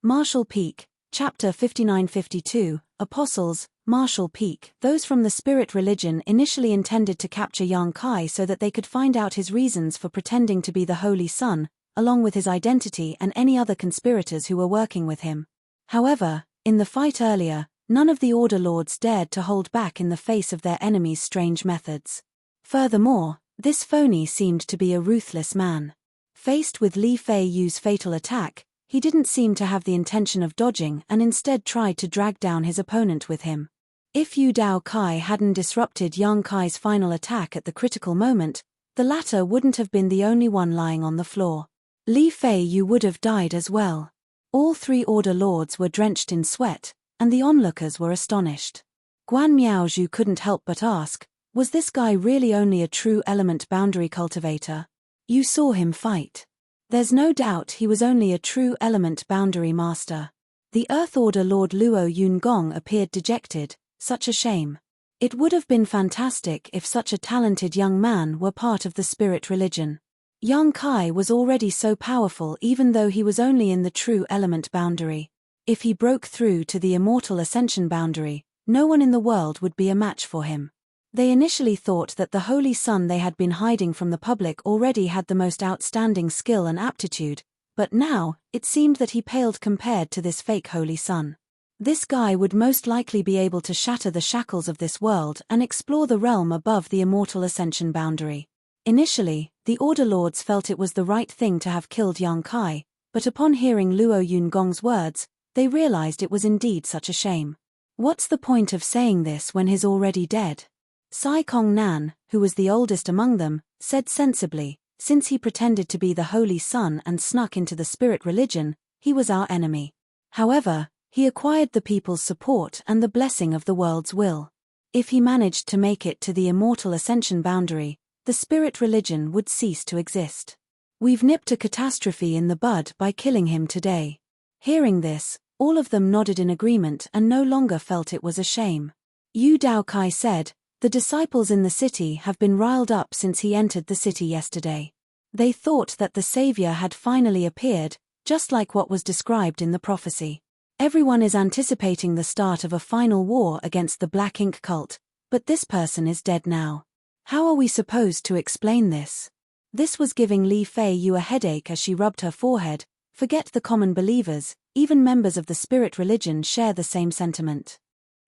Marshall Peak, Chapter 59-52, Apostles, Marshall Peak. Those from the spirit religion initially intended to capture Yang Kai so that they could find out his reasons for pretending to be the Holy Son, along with his identity and any other conspirators who were working with him. However, in the fight earlier, none of the Order Lords dared to hold back in the face of their enemy's strange methods. Furthermore, this phony seemed to be a ruthless man. Faced with Li Fei Yu's fatal attack, he didn't seem to have the intention of dodging and instead tried to drag down his opponent with him. If Yu Dao Kai hadn't disrupted Yang Kai's final attack at the critical moment, the latter wouldn't have been the only one lying on the floor. Li Fei Yu would have died as well. All three Order Lords were drenched in sweat, and the onlookers were astonished. Guan Miaozhu couldn't help but ask, was this guy really only a true element boundary cultivator? You saw him fight. There's no doubt he was only a true element boundary master. The Earth Order Lord Luo Yun-gong appeared dejected. Such a shame. It would have been fantastic if such a talented young man were part of the spirit religion. Yang Kai was already so powerful even though he was only in the true element boundary. If he broke through to the immortal ascension boundary, no one in the world would be a match for him. They initially thought that the Holy Son they had been hiding from the public already had the most outstanding skill and aptitude, but now, it seemed that he paled compared to this fake Holy Son. This guy would most likely be able to shatter the shackles of this world and explore the realm above the immortal ascension boundary. Initially, the Order Lords felt it was the right thing to have killed Yang Kai, but upon hearing Luo Yun-gong's words, they realized it was indeed such a shame. What's the point of saying this when he's already dead? Sai Kong Nan, who was the oldest among them, said sensibly, since he pretended to be the Holy Son and snuck into the spirit religion, he was our enemy. However, he acquired the people's support and the blessing of the world's will. If he managed to make it to the immortal ascension boundary, the spirit religion would cease to exist. We've nipped a catastrophe in the bud by killing him today. Hearing this, all of them nodded in agreement and no longer felt it was a shame. Yu Dao Kai said, the disciples in the city have been riled up since he entered the city yesterday. They thought that the Savior had finally appeared, just like what was described in the prophecy. Everyone is anticipating the start of a final war against the Black Ink cult, but this person is dead now. How are we supposed to explain this? This was giving Li Fei Yu a headache as she rubbed her forehead. Forget the common believers, even members of the spirit religion share the same sentiment.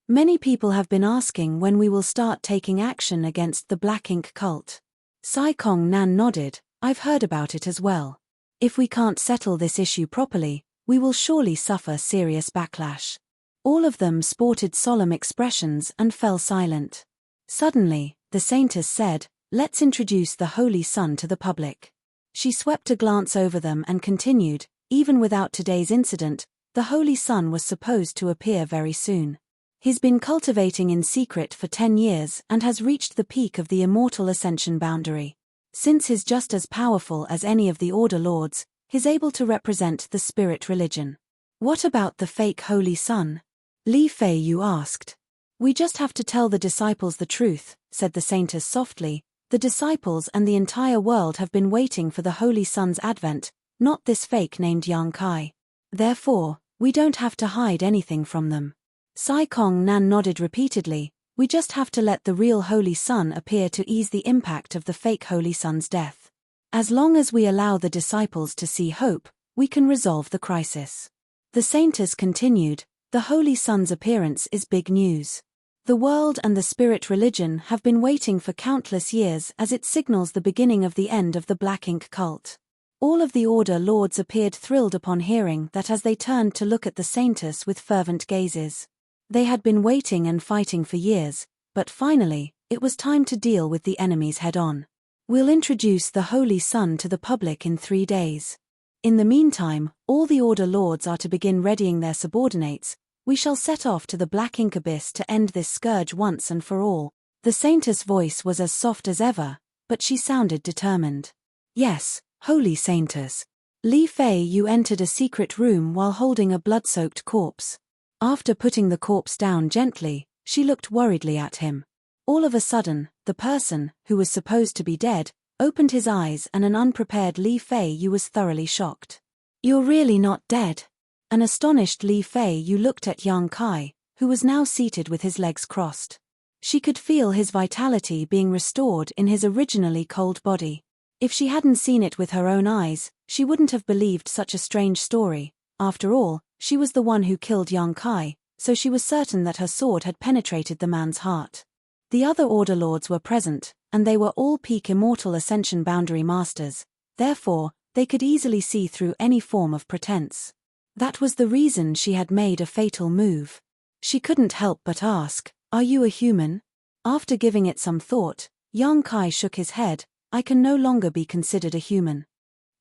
Many people have been asking when we will start taking action against the Black Ink cult. Sai Kong Nan nodded, I've heard about it as well. If we can't settle this issue properly, we will surely suffer serious backlash. All of them sported solemn expressions and fell silent. Suddenly, the saintess said, let's introduce the Holy Son to the public. She swept a glance over them and continued, even without today's incident, the Holy Son was supposed to appear very soon. He's been cultivating in secret for 10 years and has reached the peak of the immortal ascension boundary. Since he's just as powerful as any of the Order Lords, he's able to represent the spirit religion. What about the fake Holy Son? Li Fei Yu asked. We just have to tell the disciples the truth, said the saintess softly. The disciples and the entire world have been waiting for the Holy Son's advent, not this fake named Yang Kai. Therefore, we don't have to hide anything from them. Sai Kong Nan nodded repeatedly, we just have to let the real Holy Son appear to ease the impact of the fake Holy Son's death. As long as we allow the disciples to see hope, we can resolve the crisis. The saintess continued, the Holy Son's appearance is big news. The world and the spirit religion have been waiting for countless years as it signals the beginning of the end of the Black Ink cult. All of the Order Lords appeared thrilled upon hearing that as they turned to look at the saintess with fervent gazes. They had been waiting and fighting for years, but finally, it was time to deal with the enemies head-on. We'll introduce the Holy Son to the public in 3 days. In the meantime, all the Order Lords are to begin readying their subordinates. We shall set off to the Black Ink abyss to end this scourge once and for all. The saintess' voice was as soft as ever, but she sounded determined. Yes, Holy Saintess. Li Fei Yu entered a secret room while holding a blood-soaked corpse. After putting the corpse down gently, she looked worriedly at him. All of a sudden, the person, who was supposed to be dead, opened his eyes and an unprepared Li Fei Yu was thoroughly shocked. You're really not dead. An astonished Li Fei Yu looked at young Kai, who was now seated with his legs crossed. She could feel his vitality being restored in his originally cold body. If she hadn't seen it with her own eyes, she wouldn't have believed such a strange story. After all, she was the one who killed young Kai, so she was certain that her sword had penetrated the man's heart. The other Order Lords were present, and they were all peak Immortal Ascension Boundary Masters. Therefore, they could easily see through any form of pretense. That was the reason she had made a fatal move. She couldn't help but ask, "Are you a human?" After giving it some thought, young Kai shook his head. "I can no longer be considered a human."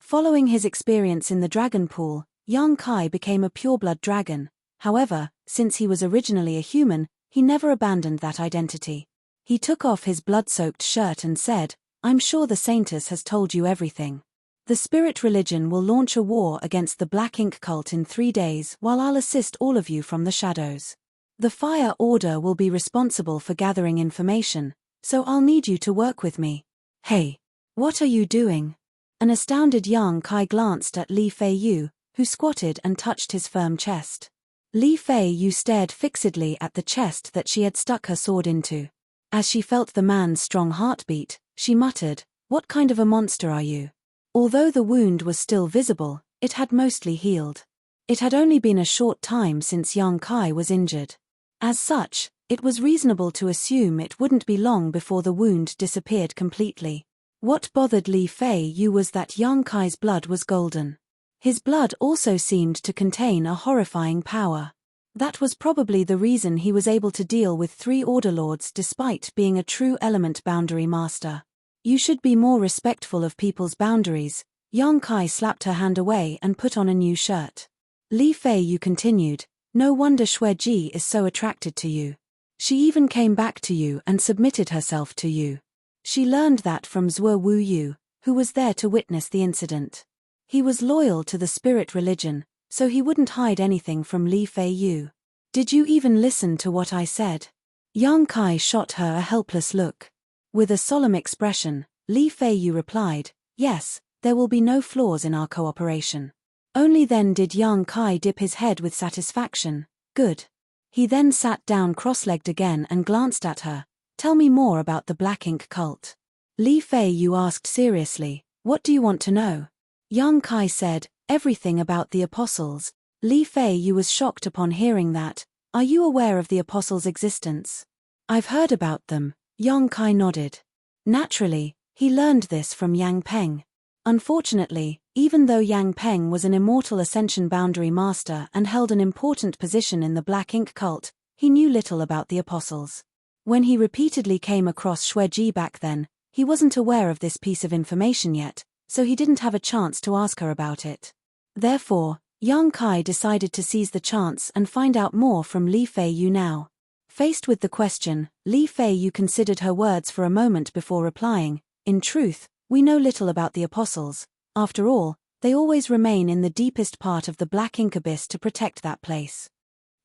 Following his experience in the dragon pool, young Kai became a pureblood dragon. However, since he was originally a human, he never abandoned that identity. He took off his blood-soaked shirt and said, "I'm sure the Saintess has told you everything. The Spirit Religion will launch a war against the Black Ink Cult in 3 days while I'll assist all of you from the shadows. The Fire Order will be responsible for gathering information, so I'll need you to work with me." "Hey, what are you doing?" An astounded young Kai glanced at Li Fei Yu, who squatted and touched his firm chest. Li Fei Yu stared fixedly at the chest that she had stuck her sword into. As she felt the man's strong heartbeat, she muttered, "What kind of a monster are you?" Although the wound was still visible, it had mostly healed. It had only been a short time since young Kai was injured. As such, it was reasonable to assume it wouldn't be long before the wound disappeared completely. What bothered Li Fei Yu was that young Kai's blood was golden. His blood also seemed to contain a horrifying power. That was probably the reason he was able to deal with 3 Order Lords despite being a true element boundary master. "You should be more respectful of people's boundaries." Young Kai slapped her hand away and put on a new shirt. Li Fei Yu continued, "No wonder Xue Ji is so attracted to you. She even came back to you and submitted herself to you. She learned that from Zhuo Wu Yu, who was there to witness the incident. He was loyal to the Spirit Religion, so he wouldn't hide anything from Li Fei Yu. Did you even listen to what I said?" Young Kai shot her a helpless look. With a solemn expression, Li Fei Yu replied, "Yes, there will be no flaws in our cooperation." Only then did young Kai dip his head with satisfaction. "Good." He then sat down cross-legged again and glanced at her. "Tell me more about the Black Ink Cult." Li Fei Yu asked seriously, "What do you want to know?" Young Kai said, "Everything about the Apostles." Li Fei Yu was shocked upon hearing that. "Are you aware of the Apostles' existence?" "I've heard about them." Young Kai nodded. Naturally, he learned this from Yang Peng. Unfortunately, even though Yang Peng was an Immortal Ascension Boundary Master and held an important position in the Black Ink Cult, he knew little about the Apostles. When he repeatedly came across Xue Ji back then, he wasn't aware of this piece of information yet, so he didn't have a chance to ask her about it. Therefore, young Kai decided to seize the chance and find out more from Li Fei Yu now. Faced with the question, Li Fei Yu considered her words for a moment before replying, "In truth, we know little about the Apostles. After all, they always remain in the deepest part of the Black Ink Abyss to protect that place.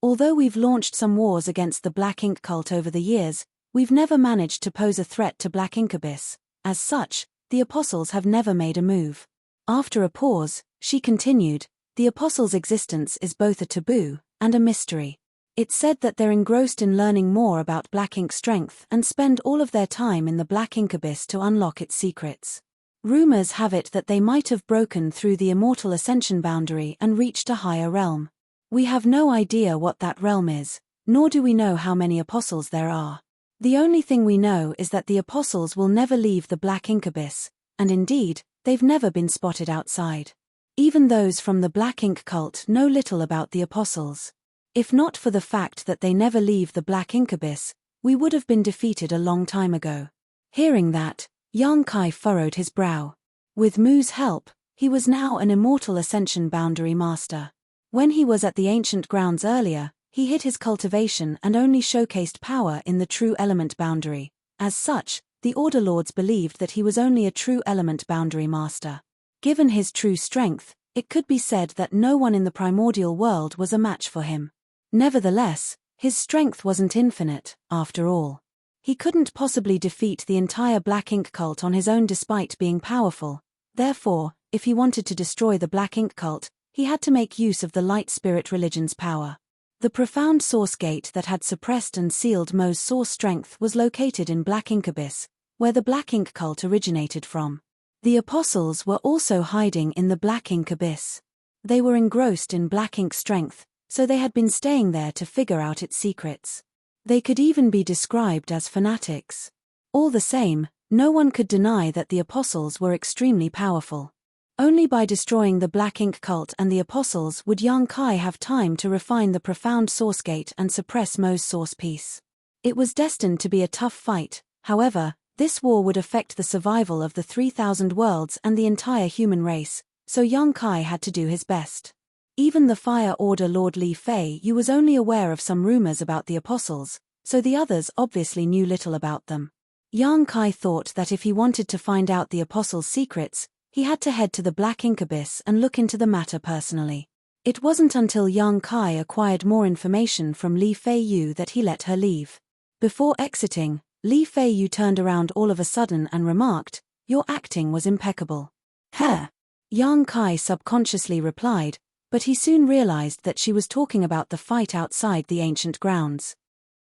Although we've launched some wars against the Black Ink Cult over the years, we've never managed to pose a threat to Black Ink Abyss. As such, the Apostles have never made a move." After a pause, she continued, "The Apostles' existence is both a taboo and a mystery. It's said that they're engrossed in learning more about Black Ink strength and spend all of their time in the Black Ink Abyss to unlock its secrets. Rumors have it that they might have broken through the Immortal Ascension boundary and reached a higher realm. We have no idea what that realm is, nor do we know how many Apostles there are. The only thing we know is that the Apostles will never leave the Black Ink Abyss, and indeed, they've never been spotted outside. Even those from the Black Ink Cult know little about the Apostles. If not for the fact that they never leave the Black Ink Abyss, we would have been defeated a long time ago." Hearing that, young Kai furrowed his brow. With Mu's help, he was now an Immortal Ascension Boundary Master. When he was at the ancient grounds earlier, he hid his cultivation and only showcased power in the true element boundary. As such, the Order Lords believed that he was only a true element boundary master. Given his true strength, it could be said that no one in the primordial world was a match for him. Nevertheless, his strength wasn't infinite, after all. He couldn't possibly defeat the entire Black Ink Cult on his own despite being powerful. Therefore, if he wanted to destroy the Black Ink Cult, he had to make use of the light spirit religion's power. The profound source gate that had suppressed and sealed Mo's source strength was located in Black Ink Abyss, where the Black Ink cult originated from. The apostles were also hiding in the Black Ink Abyss. They were engrossed in Black Ink strength, so they had been staying there to figure out its secrets. They could even be described as fanatics. All the same, no one could deny that the apostles were extremely powerful. Only by destroying the Black Ink cult and the apostles would Yang Kai have time to refine the profound source gate and suppress Mo's source piece. It was destined to be a tough fight. However, this war would affect the survival of the 3,000 worlds and the entire human race, so Yang Kai had to do his best. Even the Fire Order Lord Li Fei Yu was only aware of some rumors about the apostles, so the others obviously knew little about them. Yang Kai thought that if he wanted to find out the apostles' secrets, he had to head to the Black Ink Abyss and look into the matter personally. It wasn't until Yang Kai acquired more information from Li Fei Yu that he let her leave. Before exiting, Li Fei Yu turned around all of a sudden and remarked, "Your acting was impeccable." "Huh?" Yang Kai subconsciously replied, but he soon realized that she was talking about the fight outside the ancient grounds.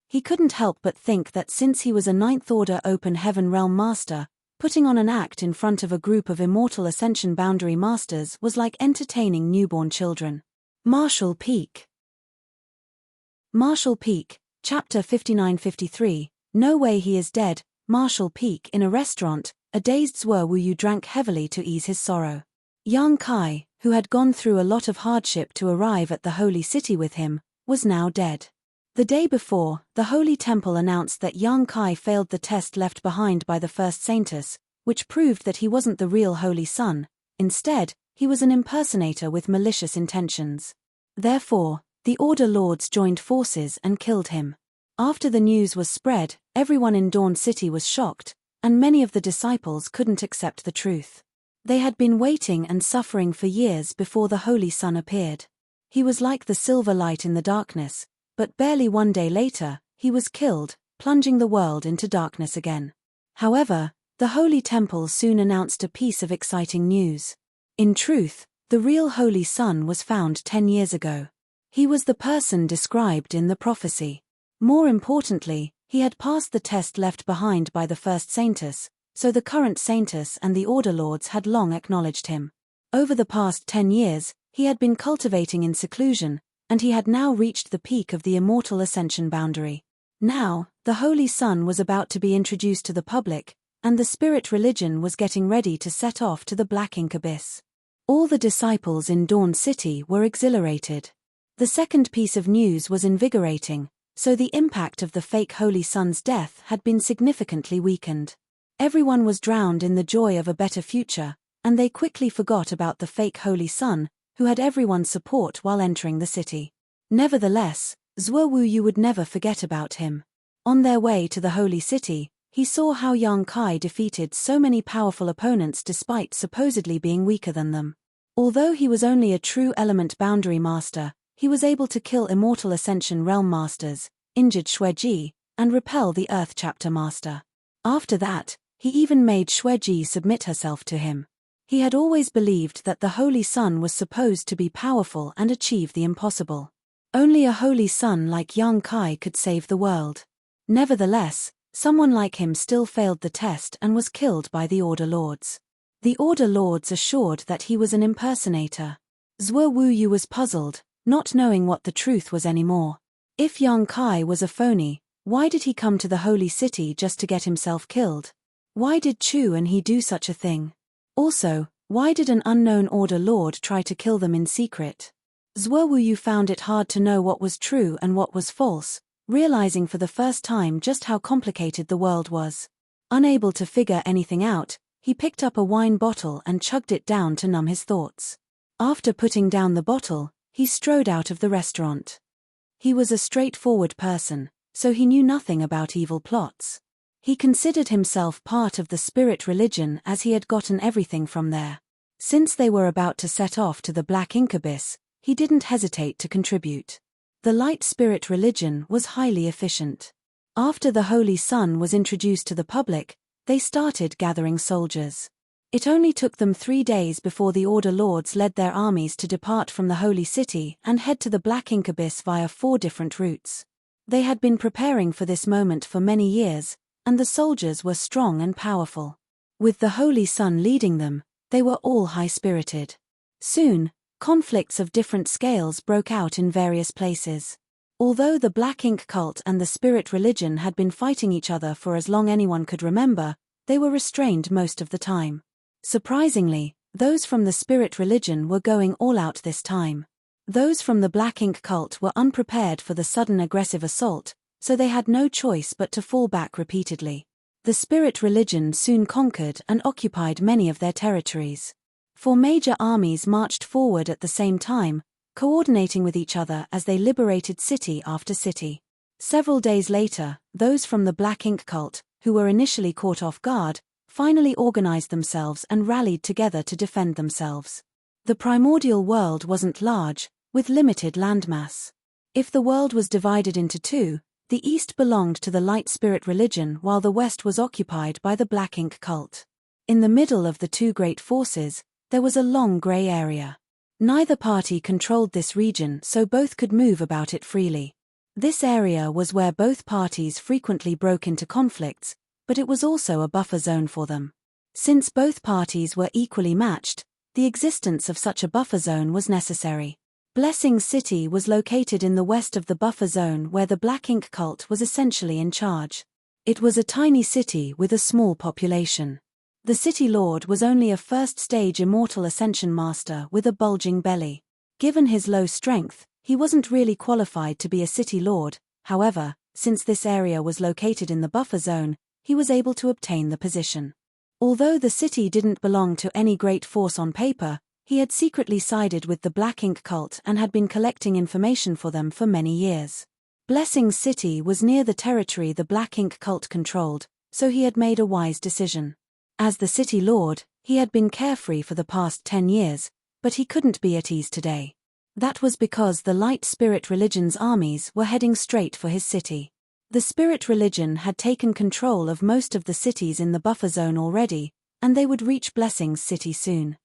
He couldn't help but think that since he was a Ninth Order Open Heaven Realm Master, putting on an act in front of a group of immortal Ascension Boundary Masters was like entertaining newborn children. Marshall Peak. Marshall Peak, Chapter 5953, No Way He Is Dead. Marshall Peak. In a restaurant, a dazed Zhuo Wuyu drank heavily to ease his sorrow. Yang Kai, who had gone through a lot of hardship to arrive at the Holy City with him, was now dead. The day before, the Holy Temple announced that Yang Kai failed the test left behind by the First Saintess, which proved that he wasn't the real Holy Son. Instead, he was an impersonator with malicious intentions. Therefore, the Order Lords joined forces and killed him. After the news was spread, everyone in Dawn City was shocked, and many of the disciples couldn't accept the truth. They had been waiting and suffering for years before the Holy Son appeared. He was like the silver light in the darkness, but barely one day later, he was killed, plunging the world into darkness again. However, the Holy Temple soon announced a piece of exciting news. In truth, the real Holy Son was found 10 years ago. He was the person described in the prophecy. More importantly, he had passed the test left behind by the First Saintess, so the current Saintess and the Order Lords had long acknowledged him. Over the past 10 years, he had been cultivating in seclusion, and he had now reached the peak of the immortal Ascension boundary. Now, the Holy Son was about to be introduced to the public, and the spirit religion was getting ready to set off to the Black Ink Abyss. All the disciples in Dawn City were exhilarated. The second piece of news was invigorating, so the impact of the fake Holy Son's death had been significantly weakened. Everyone was drowned in the joy of a better future, and they quickly forgot about the fake Holy Son, who had everyone's support while entering the city. Nevertheless, Zhuo Wuyu would never forget about him. On their way to the Holy City, he saw how Yang Kai defeated so many powerful opponents despite supposedly being weaker than them. Although he was only a true element boundary master, he was able to kill immortal Ascension Realm Masters, injured Xueji, and repel the Earth Chapter Master. After that, he even made Xueji submit herself to him. He had always believed that the Holy Son was supposed to be powerful and achieve the impossible. Only a Holy Son like Yang Kai could save the world. Nevertheless, someone like him still failed the test and was killed by the Order Lords. The Order Lords assured that he was an impersonator. Zhuo Wuyu was puzzled, not knowing what the truth was anymore. If Yang Kai was a phony, why did he come to the Holy City just to get himself killed? Why did Chu and he do such a thing? Also, why did an unknown Order Lord try to kill them in secret? Zhuo Wuyu found it hard to know what was true and what was false, realizing for the first time just how complicated the world was. Unable to figure anything out, he picked up a wine bottle and chugged it down to numb his thoughts. After putting down the bottle, he strode out of the restaurant. He was a straightforward person, so he knew nothing about evil plots. He considered himself part of the spirit religion as he had gotten everything from there. Since they were about to set off to the Black Ink Abyss, he didn't hesitate to contribute. The light spirit religion was highly efficient. After the Holy Son was introduced to the public, they started gathering soldiers. It only took them 3 days before the Order Lords led their armies to depart from the Holy City and head to the Black Ink Abyss via 4 different routes. They had been preparing for this moment for many years, and the soldiers were strong and powerful. With the Holy Sun leading them, they were all high-spirited. Soon, conflicts of different scales broke out in various places. Although the Black Ink cult and the Spirit religion had been fighting each other for as long anyone could remember, they were restrained most of the time. Surprisingly, those from the Spirit religion were going all out this time. Those from the Black Ink cult were unprepared for the sudden aggressive assault, so they had no choice but to fall back repeatedly. The Spirit religion soon conquered and occupied many of their territories. 4 major armies marched forward at the same time, coordinating with each other as they liberated city after city. Several days later, those from the Black Ink cult, who were initially caught off guard, finally organized themselves and rallied together to defend themselves. The primordial world wasn't large, with limited landmass. If the world was divided into 2, the East belonged to the Light Spirit religion while the West was occupied by the Black Ink cult. In the middle of the 2 great forces, there was a long grey area. Neither party controlled this region, so both could move about it freely. This area was where both parties frequently broke into conflicts, but it was also a buffer zone for them. Since both parties were equally matched, the existence of such a buffer zone was necessary. Blessing City was located in the west of the buffer zone where the Black Ink cult was essentially in charge. It was a tiny city with a small population. The city lord was only a first-stage immortal ascension master with a bulging belly. Given his low strength, he wasn't really qualified to be a city lord. However, since this area was located in the buffer zone, he was able to obtain the position. Although the city didn't belong to any great force on paper, he had secretly sided with the Black Ink cult and had been collecting information for them for many years. Blessing City was near the territory the Black Ink cult controlled, so he had made a wise decision. As the city lord, he had been carefree for the past 10 years, but he couldn't be at ease today. That was because the Light Spirit religion's armies were heading straight for his city. The Spirit religion had taken control of most of the cities in the buffer zone already, and they would reach Blessing's city soon.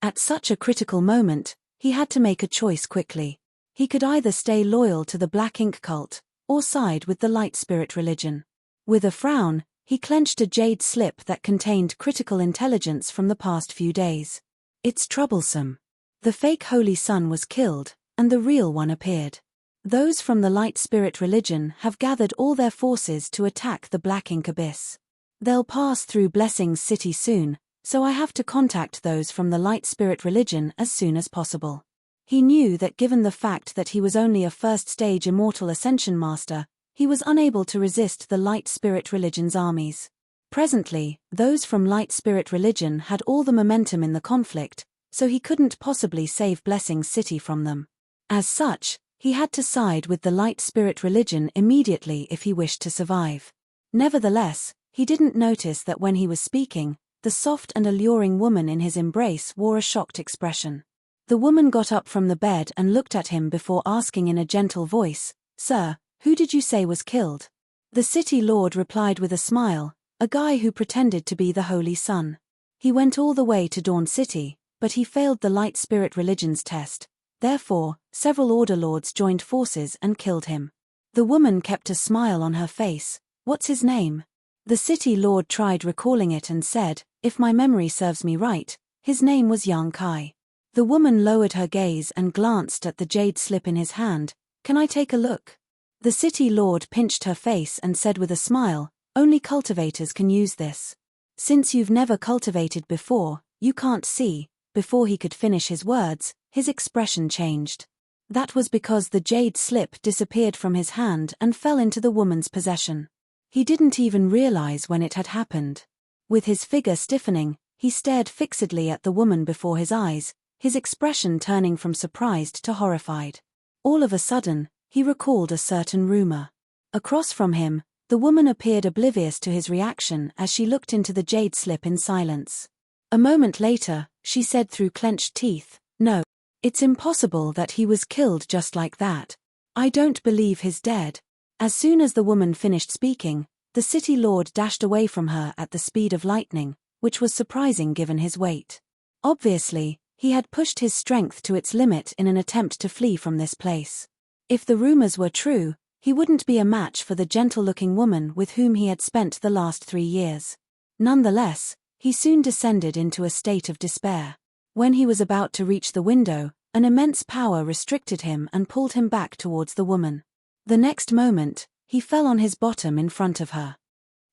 At such a critical moment, he had to make a choice quickly. He could either stay loyal to the Black Ink cult, or side with the Light Spirit religion. With a frown, he clenched a jade slip that contained critical intelligence from the past few days. It's troublesome. The fake Holy Sun was killed, and the real one appeared. Those from the Light Spirit religion have gathered all their forces to attack the Black Ink Abyss. They'll pass through Blessing's city soon, so I have to contact those from the Light Spirit religion as soon as possible. He knew that given the fact that he was only a first-stage immortal ascension master, he was unable to resist the Light Spirit religion's armies. Presently, those from Light Spirit religion had all the momentum in the conflict, so he couldn't possibly save Blessing's city from them. As such, he had to side with the Light Spirit religion immediately if he wished to survive. Nevertheless, he didn't notice that when he was speaking, the soft and alluring woman in his embrace wore a shocked expression. The woman got up from the bed and looked at him before asking in a gentle voice, "Sir, who did you say was killed?" The city lord replied with a smile, "A guy who pretended to be the Holy Sun. He went all the way to Dawn City, but he failed the Light Spirit religion's test. Therefore, several Order Lords joined forces and killed him." The woman kept a smile on her face. "What's his name?" The city lord tried recalling it and said, "If my memory serves me right, his name was Yang Kai." The woman lowered her gaze and glanced at the jade slip in his hand. "Can I take a look?" The city lord pinched her face and said with a smile, "Only cultivators can use this. Since you've never cultivated before, you can't see." Before he could finish his words, his expression changed. That was because the jade slip disappeared from his hand and fell into the woman's possession. He didn't even realize when it had happened. With his figure stiffening, he stared fixedly at the woman before his eyes, his expression turning from surprised to horrified. All of a sudden, he recalled a certain rumor. Across from him, the woman appeared oblivious to his reaction as she looked into the jade slip in silence. A moment later, she said through clenched teeth, "No. It's impossible that he was killed just like that. I don't believe he's dead." As soon as the woman finished speaking, the city lord dashed away from her at the speed of lightning, which was surprising given his weight. Obviously, he had pushed his strength to its limit in an attempt to flee from this place. If the rumors were true, he wouldn't be a match for the gentle-looking woman with whom he had spent the last 3 years. Nonetheless, he soon descended into a state of despair. When he was about to reach the window, an immense power restricted him and pulled him back towards the woman. The next moment, he fell on his bottom in front of her.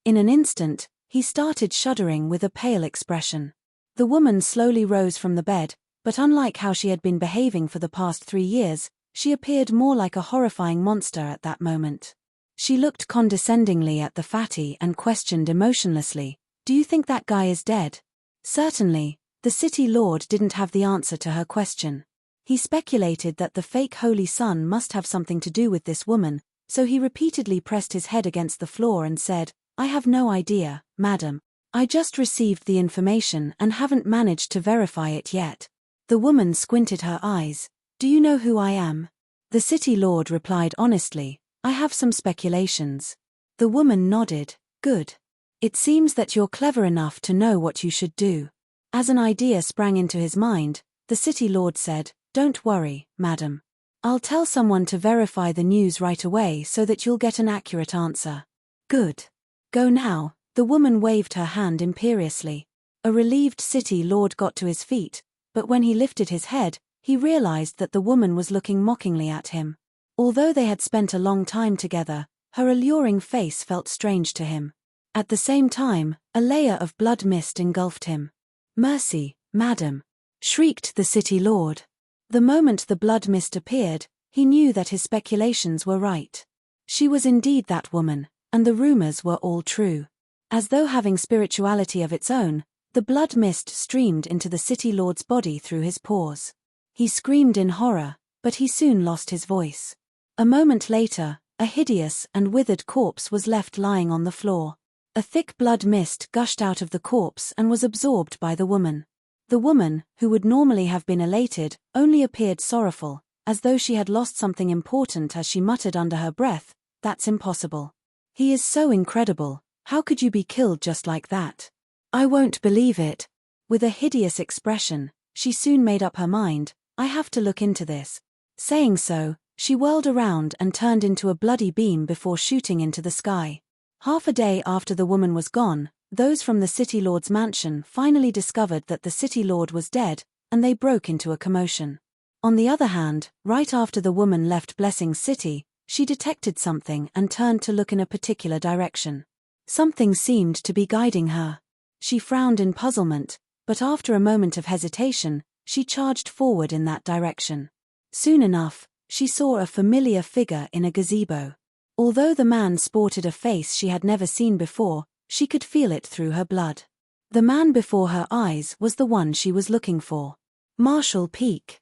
In an instant, he started shuddering with a pale expression. The woman slowly rose from the bed, but unlike how she had been behaving for the past 3 years, she appeared more like a horrifying monster at that moment. She looked condescendingly at the fatty and questioned emotionlessly, "Do you think that guy is dead?" Certainly, the city lord didn't have the answer to her question. He speculated that the fake holy sun must have something to do with this woman, so he repeatedly pressed his head against the floor and said, "I have no idea, madam. I just received the information and haven't managed to verify it yet." The woman squinted her eyes. "Do you know who I am?" The city lord replied honestly, "I have some speculations." The woman nodded. "Good. It seems that you're clever enough to know what you should do." As an idea sprang into his mind, the city lord said, "Don't worry, madam. I'll tell someone to verify the news right away so that you'll get an accurate answer." "Good. Go now." The woman waved her hand imperiously. A relieved city lord got to his feet, but when he lifted his head, he realized that the woman was looking mockingly at him. Although they had spent a long time together, her alluring face felt strange to him. At the same time, a layer of blood mist engulfed him. "Mercy, madam!" shrieked the city lord. The moment the blood mist appeared, he knew that his speculations were right. She was indeed that woman, and the rumors were all true. As though having spirituality of its own, the blood mist streamed into the city lord's body through his pores. He screamed in horror, but he soon lost his voice. A moment later, a hideous and withered corpse was left lying on the floor. A thick blood mist gushed out of the corpse and was absorbed by the woman. The woman, who would normally have been elated, only appeared sorrowful, as though she had lost something important as she muttered under her breath, "That's impossible. He is so incredible. How could you be killed just like that? I won't believe it." With a hideous expression, she soon made up her mind, "I have to look into this." Saying so, she whirled around and turned into a bloody beam before shooting into the sky. Half a day after the woman was gone, those from the city lord's mansion finally discovered that the city lord was dead, and they broke into a commotion. On the other hand, right after the woman left Blessing's city, she detected something and turned to look in a particular direction. Something seemed to be guiding her. She frowned in puzzlement, but after a moment of hesitation, she charged forward in that direction. Soon enough, she saw a familiar figure in a gazebo. Although the man sported a face she had never seen before, she could feel it through her blood. The man before her eyes was the one she was looking for. Marshall Peak.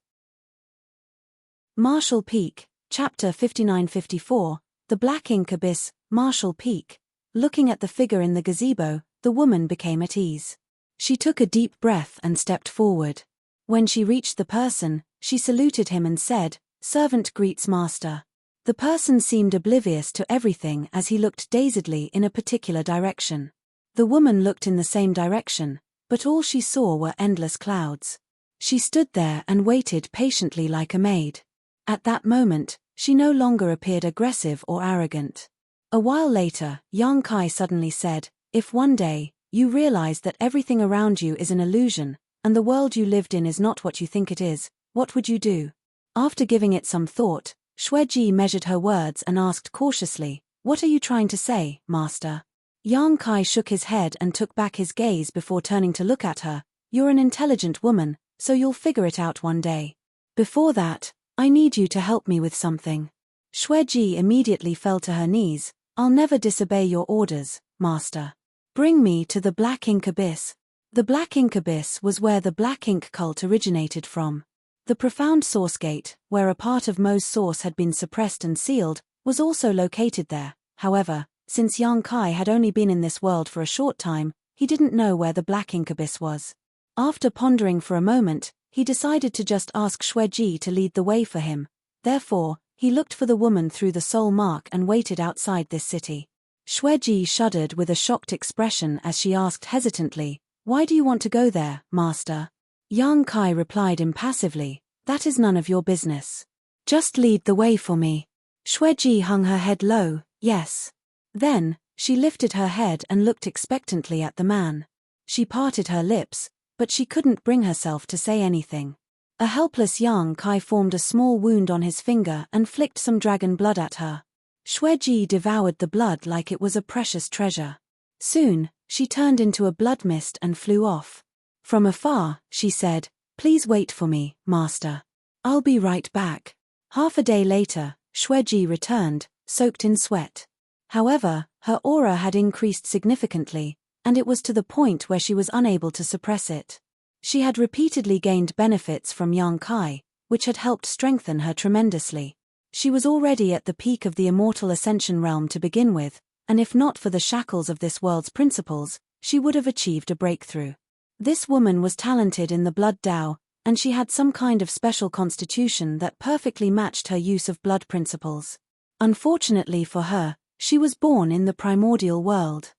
Marshall Peak, Chapter 59-54, The Black Ink Abyss, Marshall Peak. Looking at the figure in the gazebo, the woman became at ease. She took a deep breath and stepped forward. When she reached the person, she saluted him and said, "Servant greets master." The person seemed oblivious to everything as he looked dazedly in a particular direction. The woman looked in the same direction, but all she saw were endless clouds. She stood there and waited patiently like a maid. At that moment, she no longer appeared aggressive or arrogant. A while later, Yang Kai suddenly said, "If one day, you realize that everything around you is an illusion, and the world you lived in is not what you think it is, what would you do?" After giving it some thought, Xueji measured her words and asked cautiously, "What are you trying to say, master?" Yang Kai shook his head and took back his gaze before turning to look at her. "You're an intelligent woman, so you'll figure it out one day. Before that, I need you to help me with something." Xueji immediately fell to her knees. "I'll never disobey your orders, master. Bring me to the Black Ink Abyss." The Black Ink Abyss was where the Black Ink cult originated from. The profound source gate, where a part of Mo's source had been suppressed and sealed, was also located there. However, since Yang Kai had only been in this world for a short time, he didn't know where the Black Ink Abyss was. After pondering for a moment, he decided to just ask Xueji to lead the way for him. Therefore, he looked for the woman through the soul mark and waited outside this city. Xueji shuddered with a shocked expression as she asked hesitantly, Why do you want to go there, master? Yang Kai replied impassively, that is none of your business. Just lead the way for me. Xueji hung her head low, yes. Then, she lifted her head and looked expectantly at the man. She parted her lips, but she couldn't bring herself to say anything. A helpless Yang Kai formed a small wound on his finger and flicked some dragon blood at her. Xueji devoured the blood like it was a precious treasure. Soon, she turned into a blood mist and flew off. From afar, she said, please wait for me, master. I'll be right back. Half a day later, Xueji returned, soaked in sweat. However, her aura had increased significantly, and it was to the point where she was unable to suppress it. She had repeatedly gained benefits from Yang Kai, which had helped strengthen her tremendously. She was already at the peak of the immortal ascension realm to begin with, and if not for the shackles of this world's principles, she would have achieved a breakthrough. This woman was talented in the blood Tao, and she had some kind of special constitution that perfectly matched her use of blood principles. Unfortunately for her, she was born in the primordial world.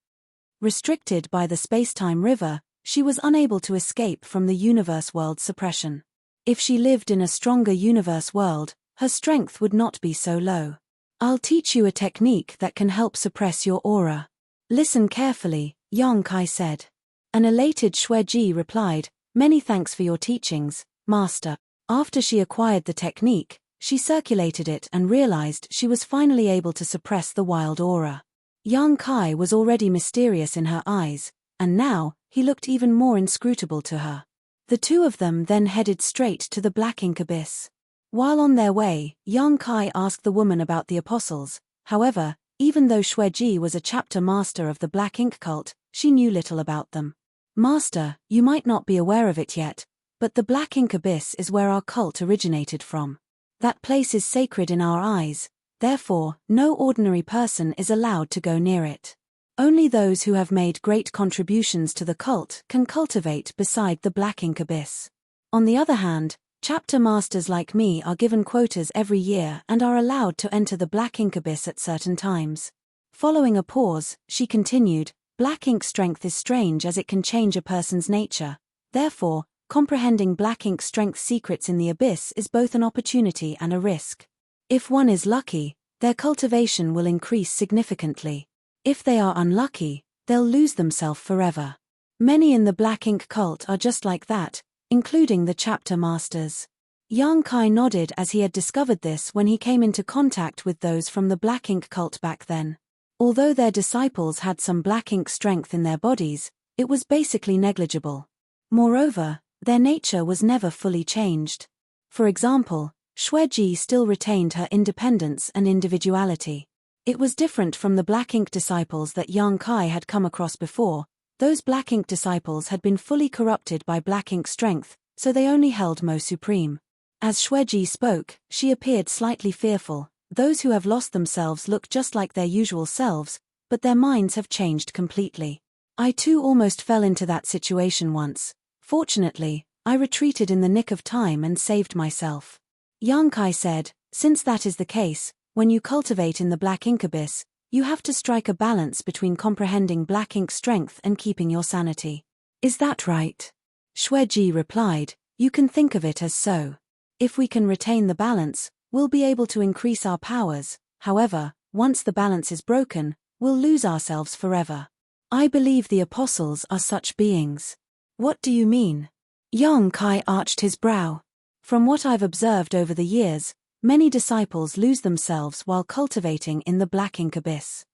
Restricted by the space-time river, she was unable to escape from the universe world's suppression. If she lived in a stronger universe world, her strength would not be so low. I'll teach you a technique that can help suppress your aura. Listen carefully, Yang Kai said. An elated Xueji replied, many thanks for your teachings, master. After she acquired the technique, she circulated it and realized she was finally able to suppress the wild aura. Yang Kai was already mysterious in her eyes, and now, he looked even more inscrutable to her. The two of them then headed straight to the black ink abyss. While on their way, Yang Kai asked the woman about the apostles. However, even though Xueji was a chapter master of the black ink cult, she knew little about them. Master, you might not be aware of it yet, but the black ink abyss is where our cult originated from. That place is sacred in our eyes, therefore, no ordinary person is allowed to go near it. Only those who have made great contributions to the cult can cultivate beside the black ink abyss. On the other hand, chapter masters like me are given quotas every year and are allowed to enter the black ink abyss at certain times. Following a pause, she continued, black ink strength is strange as it can change a person's nature. Therefore, comprehending black ink strength secrets in the abyss is both an opportunity and a risk. If one is lucky, their cultivation will increase significantly. If they are unlucky, they'll lose themselves forever. Many in the black ink cult are just like that, including the chapter masters. Yang Kai nodded as he had discovered this when he came into contact with those from the black ink cult back then. Although their disciples had some black ink strength in their bodies, it was basically negligible. Moreover, their nature was never fully changed. For example, Xueji still retained her independence and individuality. It was different from the black ink disciples that Yang Kai had come across before. Those black ink disciples had been fully corrupted by black ink strength, so they only held Mo Supreme. As Xueji spoke, she appeared slightly fearful. Those who have lost themselves look just like their usual selves, but their minds have changed completely. I too almost fell into that situation once. Fortunately, I retreated in the nick of time and saved myself. Yang Kai said, since that is the case, when you cultivate in the black ink abyss, you have to strike a balance between comprehending black ink strength and keeping your sanity. Is that right? Xueji replied, you can think of it as so. If we can retain the balance, we'll be able to increase our powers. However, once the balance is broken, we'll lose ourselves forever. I believe the apostles are such beings. What do you mean? Yang Kai arched his brow. From what I've observed over the years, many disciples lose themselves while cultivating in the black ink abyss.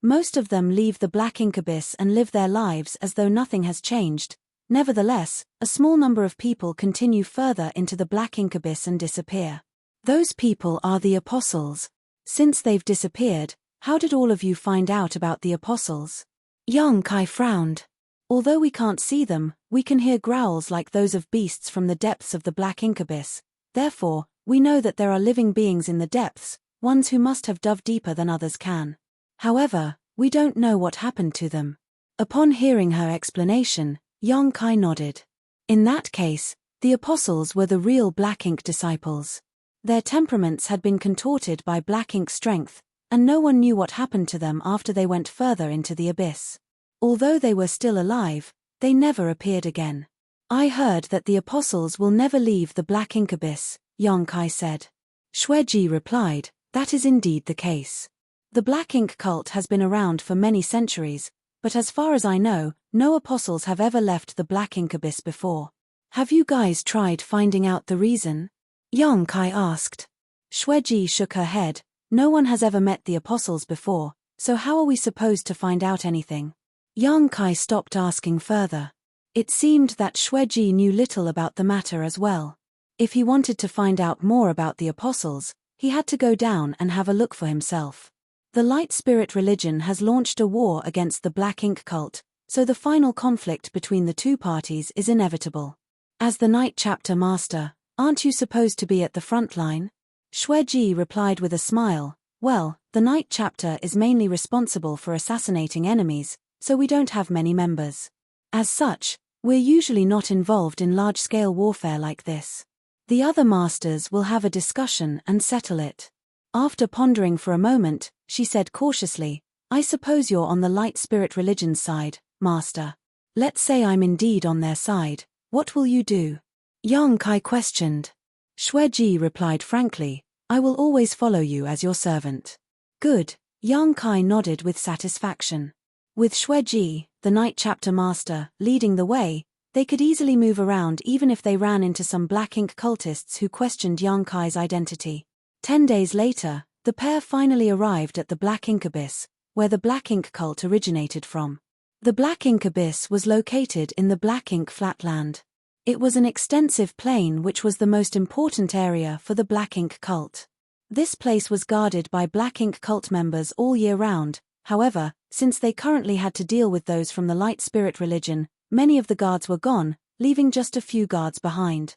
Most of them leave the black ink abyss and live their lives as though nothing has changed. Nevertheless, a small number of people continue further into the black ink abyss and disappear. Those people are the apostles. Since they've disappeared, how did all of you find out about the apostles? Yang Kai frowned. Although we can't see them, we can hear growls like those of beasts from the depths of the black ink abyss. Therefore, we know that there are living beings in the depths, ones who must have dove deeper than others can. However, we don't know what happened to them. Upon hearing her explanation, Yang Kai nodded. In that case, the apostles were the real black ink disciples. Their temperaments had been contorted by black ink strength, and no one knew what happened to them after they went further into the abyss. Although they were still alive, They never appeared again. I heard that the apostles will never leave the black ink abyss, Yongkai said. Xueji replied, that is indeed the case. The black ink cult has been around for many centuries, but as far as I know, no apostles have ever left the black ink abyss before. Have you guys tried finding out the reason? Yongkai asked. Xueji shook her head. No one has ever met the apostles before, so how are we supposed to find out anything? Yongkai stopped asking further. It seemed that Xueji knew little about the matter as well. If he wanted to find out more about the apostles, he had to go down and have a look for himself. The light spirit religion has launched a war against the black ink cult, so the final conflict between the two parties is inevitable. As the night chapter master, aren't you supposed to be at the front line? Xueji replied with a smile, well, the night chapter is mainly responsible for assassinating enemies, so we don't have many members. As such, we're usually not involved in large-scale warfare like this. The other masters will have a discussion and settle it. After pondering for a moment, she said cautiously, I suppose you're on the light spirit religion's side, master. Let's say I'm indeed on their side, what will you do? Yongkai questioned. Xueji replied frankly, I will always follow you as your servant. Good, Yongkai nodded with satisfaction. With Xueji, the night chapter master, leading the way, they could easily move around even if they ran into some black ink cultists who questioned Yongkai's identity. 10 days later, the pair finally arrived at the black ink abyss, where the black ink cult originated from. The black ink abyss was located in the black ink flatland. It was an extensive plain which was the most important area for the black ink cult. This place was guarded by black ink cult members all year round. However, since they currently had to deal with those from the light spirit religion, many of the guards were gone, leaving just a few guards behind.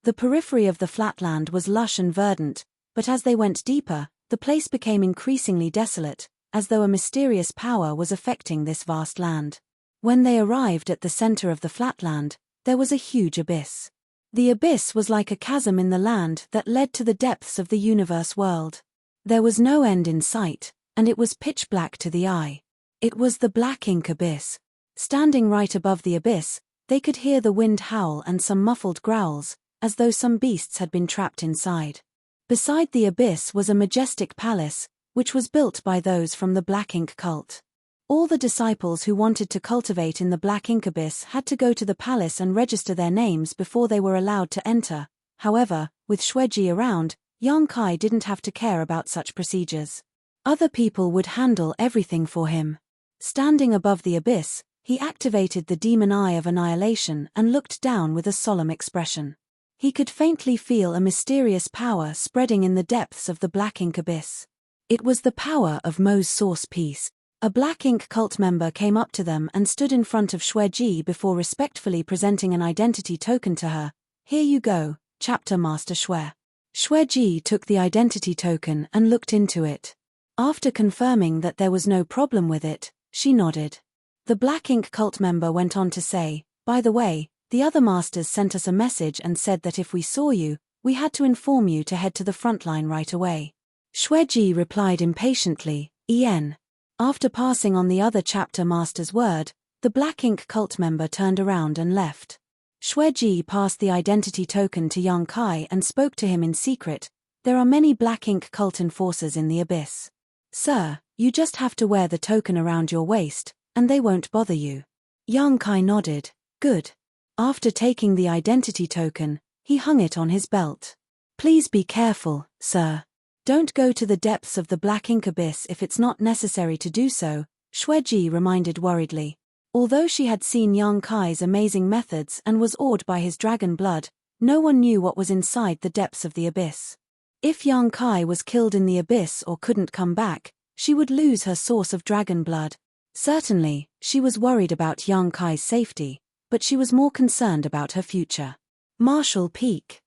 The periphery of the flatland was lush and verdant, but as they went deeper, the place became increasingly desolate, as though a mysterious power was affecting this vast land. When they arrived at the center of the flatland, there was a huge abyss. The abyss was like a chasm in the land that led to the depths of the universe world. There was no end in sight, and it was pitch black to the eye. It was the black ink abyss. Standing right above the abyss, they could hear the wind howl and some muffled growls, as though some beasts had been trapped inside. Beside the abyss was a majestic palace, which was built by those from the black ink cult. All the disciples who wanted to cultivate in the black ink abyss had to go to the palace and register their names before they were allowed to enter. However, with Xueji around, Yongkai didn't have to care about such procedures. Other people would handle everything for him. Standing above the abyss, he activated the demon eye of annihilation and looked down with a solemn expression. He could faintly feel a mysterious power spreading in the depths of the black ink abyss. It was the power of Mo's source piece. A black ink cult member came up to them and stood in front of Xueji before respectfully presenting an identity token to her. Here you go, Chapter Master Xue. Xueji took the identity token and looked into it. After confirming that there was no problem with it, she nodded. The black ink cult member went on to say, by the way, the other masters sent us a message and said that if we saw you, we had to inform you to head to the front line right away. Xueji replied impatiently, En. After passing on the other chapter master's word, the black ink cult member turned around and left. Xueji passed the identity token to Yongkai and spoke to him in secret. There are many black ink cult enforcers in the abyss. Sir, you just have to wear the token around your waist, and they won't bother you. Yongkai nodded. Good. After taking the identity token, he hung it on his belt. Please be careful, sir. Don't go to the depths of the black ink abyss if it's not necessary to do so, Xueji reminded worriedly. Although she had seen Yongkai's amazing methods and was awed by his dragon blood, no one knew what was inside the depths of the abyss. If Yongkai was killed in the abyss or couldn't come back, she would lose her source of dragon blood. Certainly, she was worried about Yongkai's safety, but she was more concerned about her future. Martial Peak.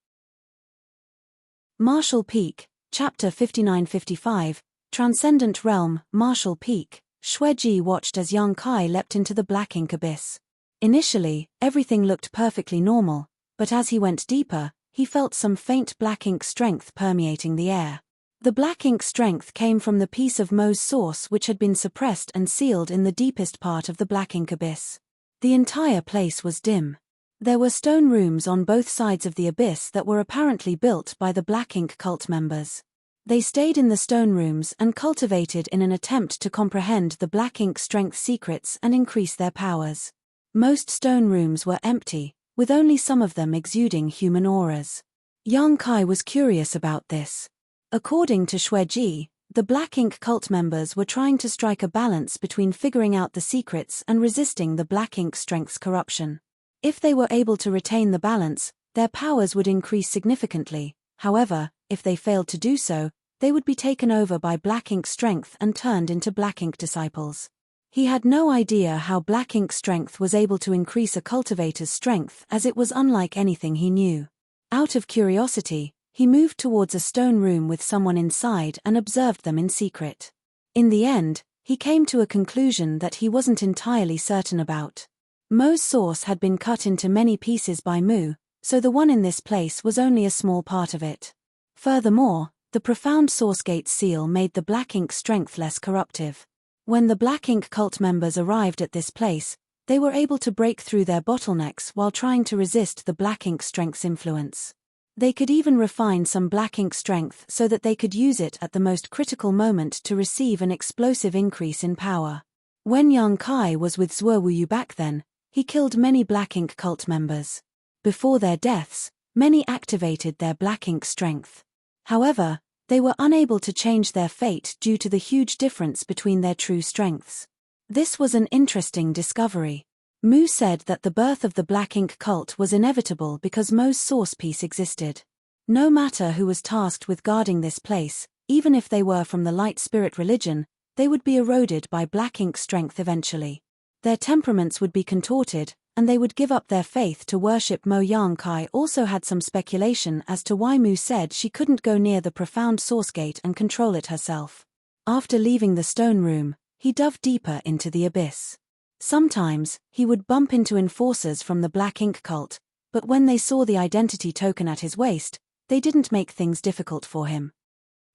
Martial Peak, Chapter 59-55, Transcendent Realm, Martial Peak. Xueji watched as Yongkai leapt into the black ink abyss. Initially, everything looked perfectly normal, but as he went deeper, he felt some faint black ink strength permeating the air. The black ink strength came from the piece of Mo's source which had been suppressed and sealed in the deepest part of the black ink abyss. The entire place was dim. There were stone rooms on both sides of the abyss that were apparently built by the Black Ink cult members. They stayed in the stone rooms and cultivated in an attempt to comprehend the Black Ink strength secrets and increase their powers. Most stone rooms were empty, with only some of them exuding human auras. Yang Kai was curious about this. According to Xueji, the Black Ink cult members were trying to strike a balance between figuring out the secrets and resisting the Black Ink strength's corruption. If they were able to retain the balance, their powers would increase significantly. However, if they failed to do so, they would be taken over by Black Ink strength and turned into Black Ink disciples. He had no idea how Black Ink strength was able to increase a cultivator's strength, as it was unlike anything he knew. Out of curiosity, he moved towards a stone room with someone inside and observed them in secret. In the end, he came to a conclusion that he wasn't entirely certain about. Mo's source had been cut into many pieces by Mu, so the one in this place was only a small part of it. Furthermore, the profound source gate seal made the Black Ink strength less corruptive. When the Black Ink cult members arrived at this place, they were able to break through their bottlenecks while trying to resist the Black Ink strength's influence. They could even refine some Black Ink strength so that they could use it at the most critical moment to receive an explosive increase in power. When Yang Kai was with Zuowuyu back then, he killed many Black Ink cult members. Before their deaths, many activated their Black Ink strength. However, they were unable to change their fate due to the huge difference between their true strengths. This was an interesting discovery. Mu said that the birth of the Black Ink cult was inevitable because Mo's source piece existed. No matter who was tasked with guarding this place, even if they were from the light spirit religion, they would be eroded by Black Ink strength eventually. Their temperaments would be contorted, and they would give up their faith to worship Mo. Yang Kai also had some speculation as to why Mu said she couldn't go near the profound source gate and control it herself. After leaving the stone room, he dove deeper into the abyss. Sometimes, he would bump into enforcers from the Black Ink cult, but when they saw the identity token at his waist, they didn't make things difficult for him.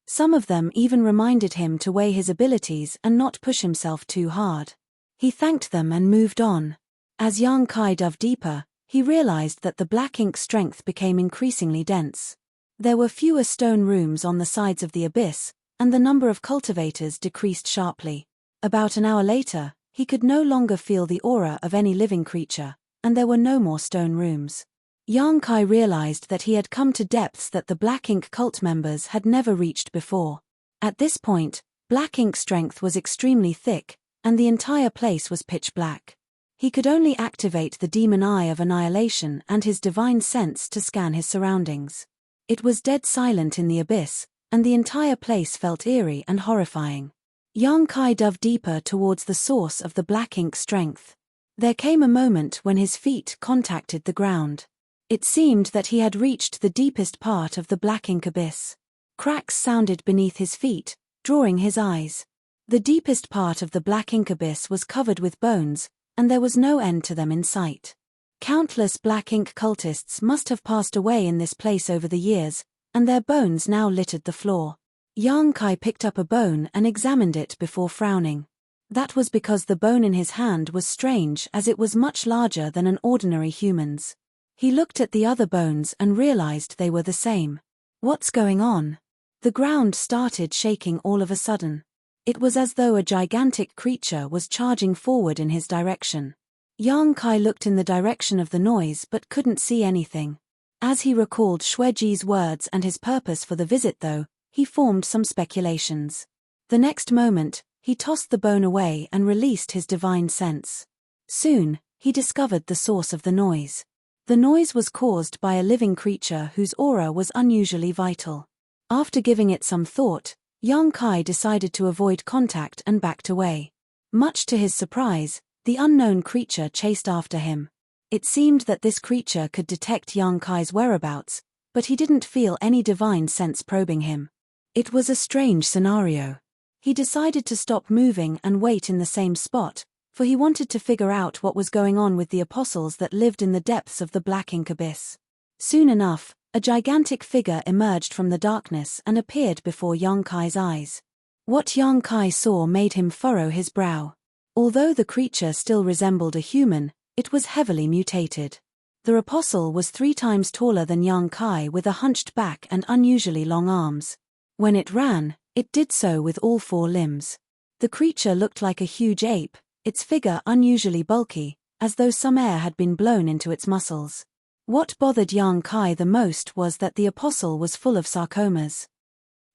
Some of them even reminded him to weigh his abilities and not push himself too hard. He thanked them and moved on. As Yang Kai dove deeper, he realized that the Black Ink strength became increasingly dense. There were fewer stone rooms on the sides of the abyss, and the number of cultivators decreased sharply. About an hour later, he could no longer feel the aura of any living creature, and there were no more stone rooms. Yang Kai realized that he had come to depths that the Black Ink cult members had never reached before. At this point, Black Ink strength was extremely thick, and the entire place was pitch black. He could only activate the demon eye of annihilation and his divine sense to scan his surroundings. It was dead silent in the abyss, and the entire place felt eerie and horrifying. Yang Kai dove deeper towards the source of the Black Ink strength. There came a moment when his feet contacted the ground. It seemed that he had reached the deepest part of the Black Ink abyss. Cracks sounded beneath his feet, drawing his eyes. The deepest part of the Black Ink abyss was covered with bones, and there was no end to them in sight. Countless Black Ink cultists must have passed away in this place over the years, and their bones now littered the floor. Yang Kai picked up a bone and examined it before frowning. That was because the bone in his hand was strange, as it was much larger than an ordinary human's. He looked at the other bones and realized they were the same. What's going on? The ground started shaking all of a sudden. It was as though a gigantic creature was charging forward in his direction. Yang Kai looked in the direction of the noise but couldn't see anything. As he recalled Xueji's words and his purpose for the visit though, he formed some speculations. The next moment, he tossed the bone away and released his divine sense. Soon, he discovered the source of the noise. The noise was caused by a living creature whose aura was unusually vital. After giving it some thought, Yang Kai decided to avoid contact and backed away. Much to his surprise, the unknown creature chased after him. It seemed that this creature could detect Yang Kai's whereabouts, but he didn't feel any divine sense probing him. It was a strange scenario. He decided to stop moving and wait in the same spot, for he wanted to figure out what was going on with the apostles that lived in the depths of the Black Ink abyss. Soon enough, a gigantic figure emerged from the darkness and appeared before Yang Kai's eyes. What Yang Kai saw made him furrow his brow. Although the creature still resembled a human, It was heavily mutated. The apostle was 3 times taller than young Kai, with a hunched back and unusually long arms. When it ran, it did so with all 4 limbs. The creature looked like a huge ape, its figure unusually bulky, as though some air had been blown into its muscles. What bothered young Kai the most was that the apostle was full of sarcomas.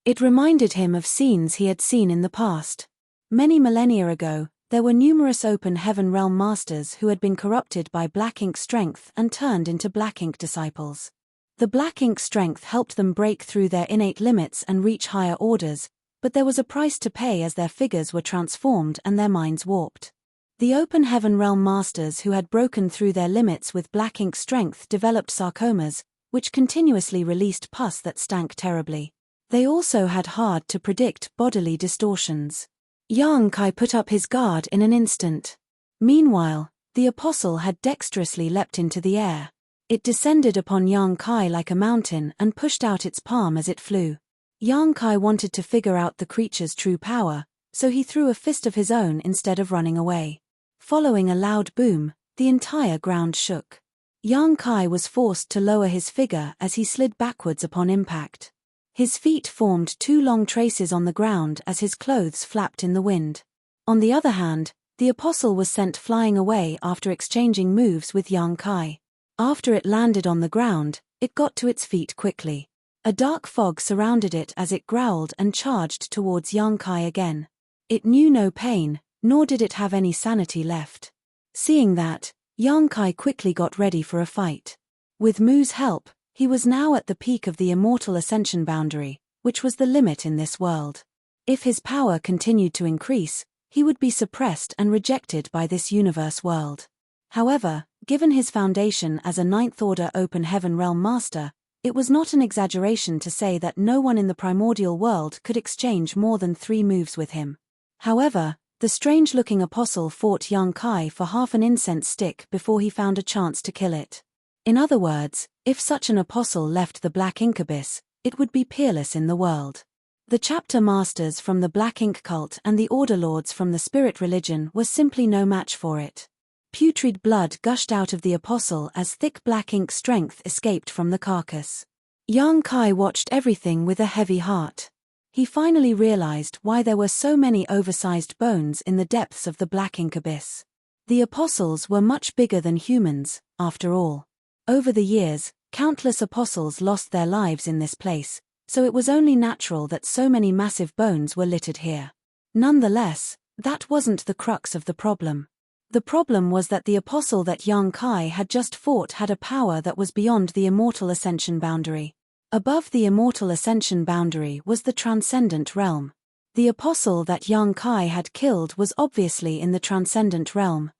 It reminded him of scenes he had seen in the past. Many millennia ago, there were numerous open heaven realm masters who had been corrupted by black ink strength and turned into black ink disciples. The black ink strength helped them break through their innate limits and reach higher orders, but there was a price to pay as their figures were transformed and their minds warped. The open heaven realm masters who had broken through their limits with black ink strength developed sarcomas, which continuously released pus that stank terribly. They also had hard-to-predict bodily distortions. Young Kai put up his guard in an instant. Meanwhile, the apostle had dexterously leapt into the air. It descended upon young Kai like a mountain and pushed out its palm as it flew. Young Kai wanted to figure out the creature's true power, so he threw a fist of his own instead of running away. Following a loud boom, the entire ground shook. Young Kai was forced to lower his figure as he slid backwards upon impact. His feet formed 2 long traces on the ground as his clothes flapped in the wind. On the other hand, the apostle was sent flying away after exchanging moves with young Kai. After it landed on the ground, it got to its feet quickly. A dark fog surrounded it as it growled and charged towards young Kai again. It knew no pain, nor did it have any sanity left. Seeing that, young Kai quickly got ready for a fight. With Mu's help, he was now at the peak of the immortal ascension boundary, which was the limit in this world. If his power continued to increase, he would be suppressed and rejected by this universe world. However, given his foundation as a 9th Order Open Heaven Realm Master, it was not an exaggeration to say that no one in the primordial world could exchange more than 3 moves with him. However, the strange-looking apostle fought young Kai for half an incense stick before he found a chance to kill it. In other words, if such an apostle left the black ink abyss, it would be peerless in the world. The chapter masters from the black ink cult and the order lords from the spirit religion were simply no match for it. Putrid blood gushed out of the apostle as thick black ink strength escaped from the carcass. Young Kai watched everything with a heavy heart. He finally realized why there were so many oversized bones in the depths of the black ink abyss. The apostles were much bigger than humans, after all. Over the years, countless apostles lost their lives in this place, so it was only natural that so many massive bones were littered here. Nonetheless, that wasn't the crux of the problem. The problem was that the apostle that young Kai had just fought had a power that was beyond the immortal ascension boundary. Above the immortal ascension boundary was the transcendent realm. The apostle that young Kai had killed was obviously in the transcendent realm.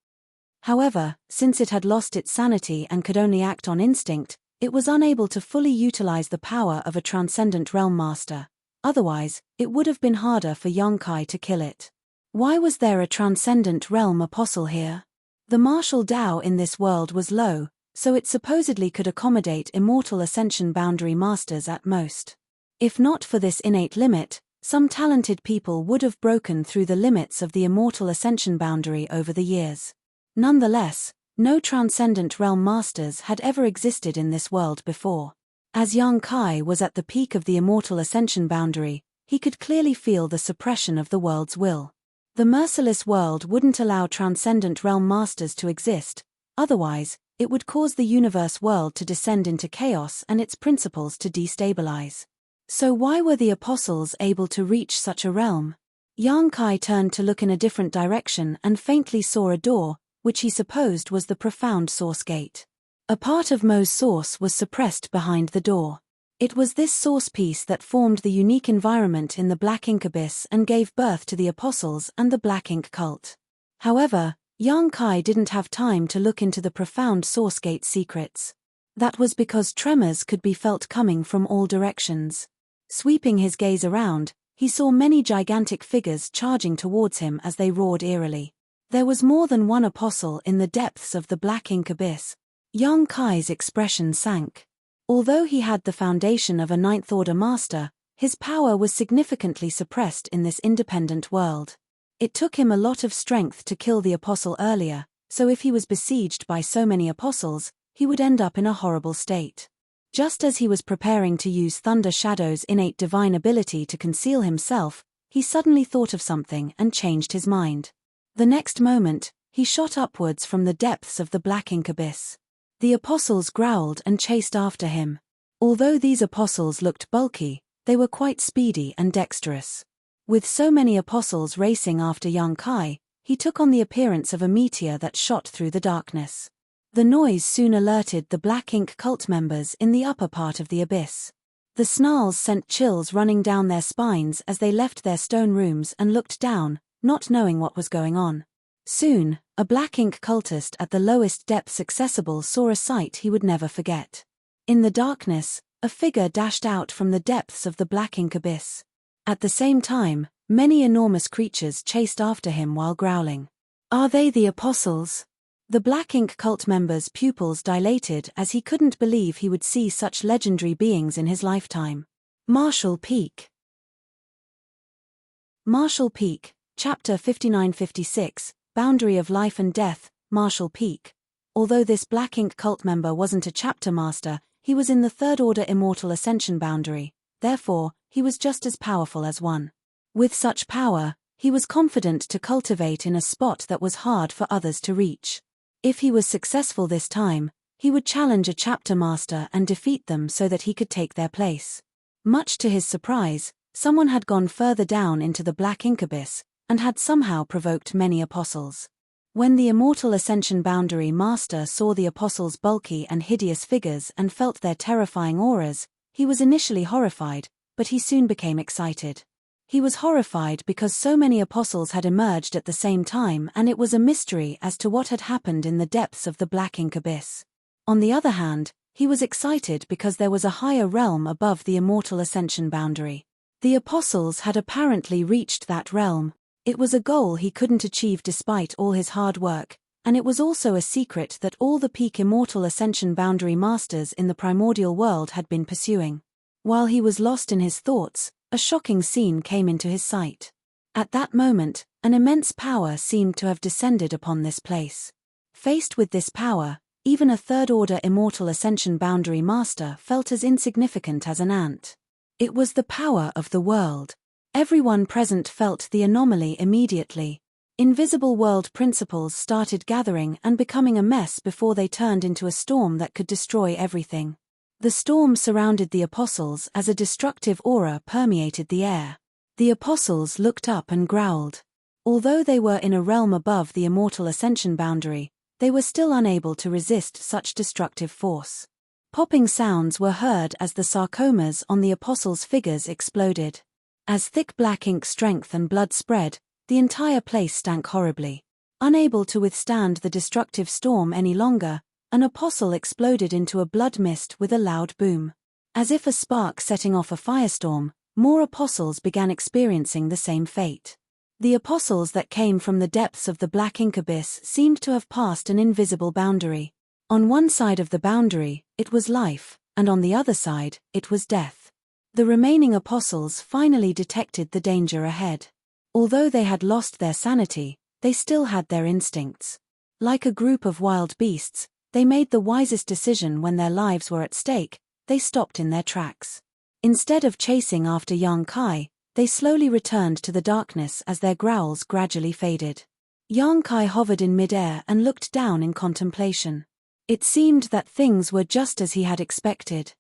However, since it had lost its sanity and could only act on instinct, it was unable to fully utilize the power of a transcendent realm master. Otherwise, it would have been harder for young Kai to kill it. Why was there a transcendent realm apostle here? The martial Tao in this world was low, so it supposedly could accommodate immortal ascension boundary masters at most. If not for this innate limit, some talented people would have broken through the limits of the immortal ascension boundary over the years. Nonetheless, no transcendent realm masters had ever existed in this world before. As young Kai was at the peak of the immortal ascension boundary, he could clearly feel the suppression of the world's will. The merciless world wouldn't allow transcendent realm masters to exist, otherwise, it would cause the universe world to descend into chaos and its principles to destabilize. So why were the apostles able to reach such a realm? Young Kai turned to look in a different direction and faintly saw a door, which he supposed was the profound source gate. A part of Mo's source was suppressed behind the door. It was this source piece that formed the unique environment in the black ink abyss and gave birth to the apostles and the black ink cult. However, young Kai didn't have time to look into the profound source gate secrets. That was because tremors could be felt coming from all directions. Sweeping his gaze around, he saw many gigantic figures charging towards him as they roared eerily. There was more than one apostle in the depths of the black ink abyss. Young Kai's expression sank. Although he had the foundation of a Ninth Order master, his power was significantly suppressed in this independent world. It took him a lot of strength to kill the apostle earlier, so if he was besieged by so many apostles, he would end up in a horrible state. Just as he was preparing to use Thunder Shadow's innate divine ability to conceal himself, he suddenly thought of something and changed his mind. The next moment, he shot upwards from the depths of the black ink abyss. The apostles growled and chased after him. Although these apostles looked bulky, they were quite speedy and dexterous. With so many apostles racing after young Kai, he took on the appearance of a meteor that shot through the darkness. The noise soon alerted the Black Ink cult members in the upper part of the abyss. The snarls sent chills running down their spines as they left their stone rooms and looked down, not knowing what was going on. Soon, a Black Ink cultist at the lowest depths accessible saw a sight he would never forget. In the darkness, a figure dashed out from the depths of the Black Ink abyss. At the same time, many enormous creatures chased after him while growling. "Are they the apostles?" The Black Ink cult member's pupils dilated as he couldn't believe he would see such legendary beings in his lifetime. Marshall Peak. Marshall Peak, Chapter 5956, Boundary of Life and Death, Marshall Peak. Although this Black Ink cult member wasn't a chapter master, he was in the Third Order Immortal Ascension boundary, therefore, he was just as powerful as one. With such power, he was confident to cultivate in a spot that was hard for others to reach. If he was successful this time, he would challenge a chapter master and defeat them so that he could take their place. Much to his surprise, someone had gone further down into the Black Ink abyss, and had somehow provoked many apostles. When the Immortal Ascension boundary master saw the apostles' bulky and hideous figures and felt their terrifying auras, he was initially horrified, but he soon became excited. He was horrified because so many apostles had emerged at the same time and it was a mystery as to what had happened in the depths of the Black Ink abyss. On the other hand, he was excited because there was a higher realm above the Immortal Ascension boundary. The apostles had apparently reached that realm. It was a goal he couldn't achieve despite all his hard work, and it was also a secret that all the peak Immortal Ascension boundary masters in the primordial world had been pursuing. While he was lost in his thoughts, a shocking scene came into his sight. At that moment, an immense power seemed to have descended upon this place. Faced with this power, even a Third Order Immortal Ascension boundary master felt as insignificant as an ant. It was the power of the world. Everyone present felt the anomaly immediately. Invisible world principles started gathering and becoming a mess before they turned into a storm that could destroy everything. The storm surrounded the apostles as a destructive aura permeated the air. The apostles looked up and growled. Although they were in a realm above the Immortal Ascension boundary, they were still unable to resist such destructive force. Popping sounds were heard as the sarcomas on the apostles' figures exploded. As thick black ink strength and blood spread, the entire place stank horribly. Unable to withstand the destructive storm any longer, an apostle exploded into a blood mist with a loud boom. As if a spark setting off a firestorm, more apostles began experiencing the same fate. The apostles that came from the depths of the Black Ink abyss seemed to have passed an invisible boundary. On one side of the boundary, it was life, and on the other side, it was death. The remaining apostles finally detected the danger ahead. Although they had lost their sanity, they still had their instincts. Like a group of wild beasts, they made the wisest decision when their lives were at stake. They stopped in their tracks. Instead of chasing after young Kai, they slowly returned to the darkness as their growls gradually faded. Young Kai hovered in midair and looked down in contemplation. It seemed that things were just as he had expected.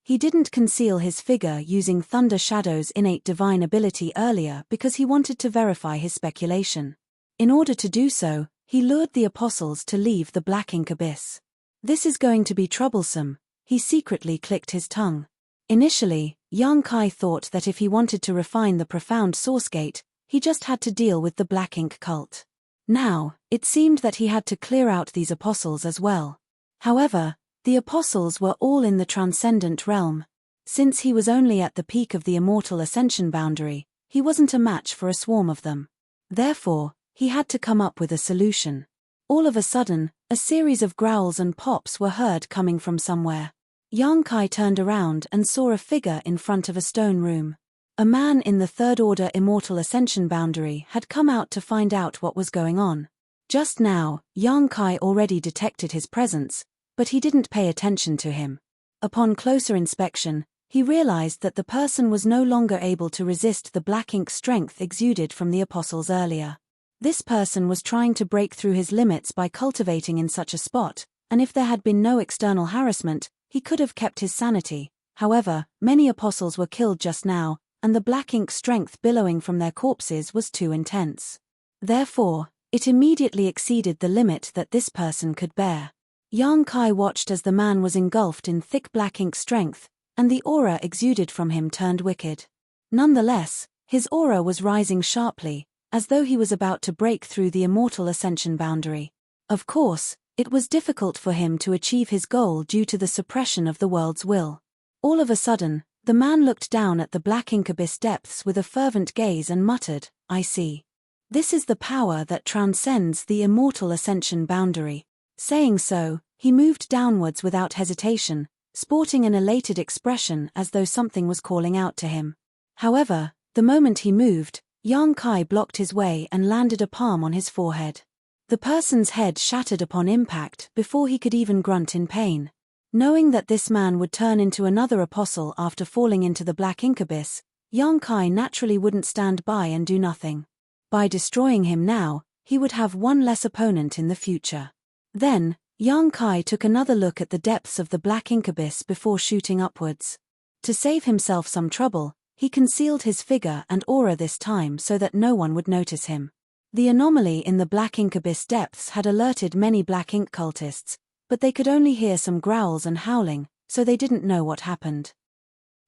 He didn't conceal his figure using Thunder Shadow's innate divine ability earlier because he wanted to verify his speculation. In order to do so, he lured the apostles to leave the Black Ink abyss. This is going to be troublesome, he secretly clicked his tongue. Initially, young Kai thought that if he wanted to refine the profound source gate, he just had to deal with the Black Ink cult. Now, it seemed that he had to clear out these apostles as well. However, the apostles were all in the transcendent realm. Since he was only at the peak of the Immortal Ascension boundary, he wasn't a match for a swarm of them. Therefore, he had to come up with a solution. All of a sudden, a series of growls and pops were heard coming from somewhere. Young Kai turned around and saw a figure in front of a stone room. A man in the Third Order Immortal Ascension boundary had come out to find out what was going on. Just now, Yang Kai already detected his presence, but he didn't pay attention to him. Upon closer inspection, he realized that the person was no longer able to resist the black ink strength exuded from the apostles earlier. This person was trying to break through his limits by cultivating in such a spot, and if there had been no external harassment, he could have kept his sanity. However, many apostles were killed just now, and the black ink strength billowing from their corpses was too intense. Therefore, it immediately exceeded the limit that this person could bear. Yang Kai watched as the man was engulfed in thick black ink strength, and the aura exuded from him turned wicked. Nonetheless, his aura was rising sharply, as though he was about to break through the immortal ascension boundary. Of course, it was difficult for him to achieve his goal due to the suppression of the world's will. All of a sudden, the man looked down at the black ink abyss depths with a fervent gaze and muttered, "I see. This is the power that transcends the immortal ascension boundary." Saying so, he moved downwards without hesitation, sporting an elated expression as though something was calling out to him. However, the moment he moved, Yang Kai blocked his way and landed a palm on his forehead. The person's head shattered upon impact before he could even grunt in pain. Knowing that this man would turn into another apostle after falling into the black ink abyss, Yang Kai naturally wouldn't stand by and do nothing. By destroying him now, he would have one less opponent in the future. Then, Yang Kai took another look at the depths of the black ink abyss before shooting upwards. To save himself some trouble, he concealed his figure and aura this time so that no one would notice him. The anomaly in the black ink abyss depths had alerted many black ink cultists, but they could only hear some growls and howling, so they didn't know what happened.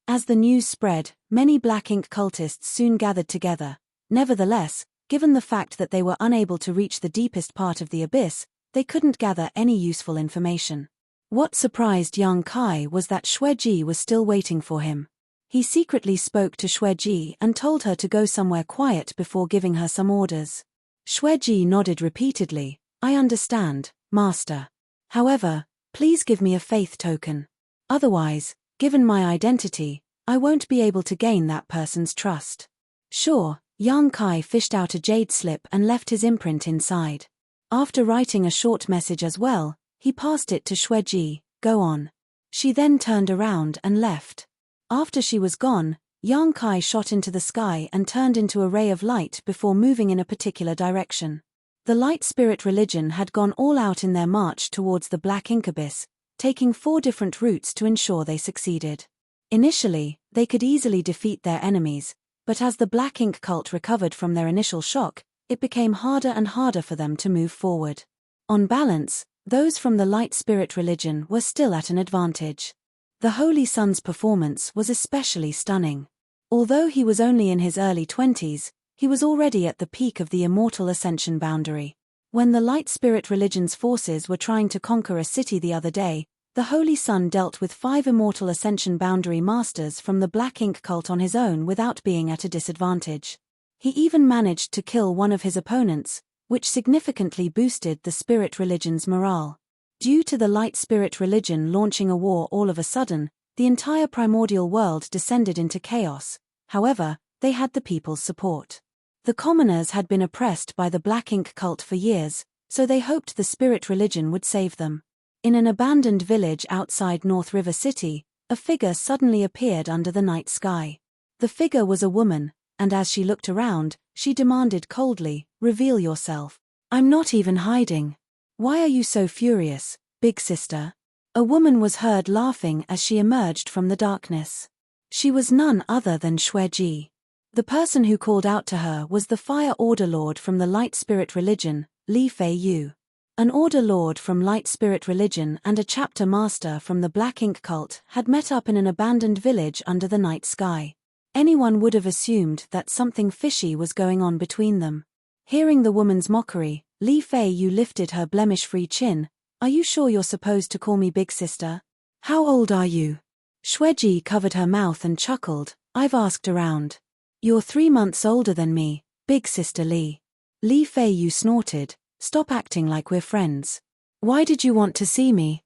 As the news spread, many black ink cultists soon gathered together. Nevertheless, given the fact that they were unable to reach the deepest part of the abyss, they couldn't gather any useful information. What surprised Yang Kai was that Xueji was still waiting for him. He secretly spoke to Xueji and told her to go somewhere quiet before giving her some orders. Xueji nodded repeatedly, "I understand, Master. However, please give me a faith token. Otherwise, given my identity, I won't be able to gain that person's trust." Sure, Yang Kai fished out a jade slip and left his imprint inside. After writing a short message as well, he passed it to Xueji, "Go on." She then turned around and left. After she was gone, Yang Kai shot into the sky and turned into a ray of light before moving in a particular direction. The light spirit religion had gone all out in their march towards the black ink abyss, taking 4 different routes to ensure they succeeded. Initially, they could easily defeat their enemies, but as the black ink cult recovered from their initial shock, it became harder and harder for them to move forward. On balance, those from the light spirit religion were still at an advantage. The Holy Son's performance was especially stunning. Although he was only in his early 20s, he was already at the peak of the immortal ascension boundary. When the light spirit religion's forces were trying to conquer a city the other day, the Holy Son dealt with 5 immortal ascension boundary masters from the black ink cult on his own without being at a disadvantage. He even managed to kill one of his opponents, which significantly boosted the spirit religion's morale. Due to the light spirit religion launching a war all of a sudden, the entire primordial world descended into chaos. However, they had the people's support. The commoners had been oppressed by the black ink cult for years, so they hoped the spirit religion would save them. In an abandoned village outside North River City, a figure suddenly appeared under the night sky. The figure was a woman, and as she looked around, she demanded coldly, "Reveal yourself. I'm not even hiding. Why are you so furious, big sister?" A woman was heard laughing as she emerged from the darkness. She was none other than Xueji. The person who called out to her was the Fire Order Lord from the Light Spirit Religion, Li Fei Yu. An Order Lord from Light Spirit Religion and a Chapter Master from the Black Ink Cult had met up in an abandoned village under the night sky. Anyone would have assumed that something fishy was going on between them. Hearing the woman's mockery, Li Fei Yu lifted her blemish-free chin. "Are you sure you're supposed to call me big sister? How old are you?" Xueji covered her mouth and chuckled. "I've asked around. You're 3 months older than me, big sister Li." Li Fei Yu snorted. "Stop acting like we're friends. Why did you want to see me?"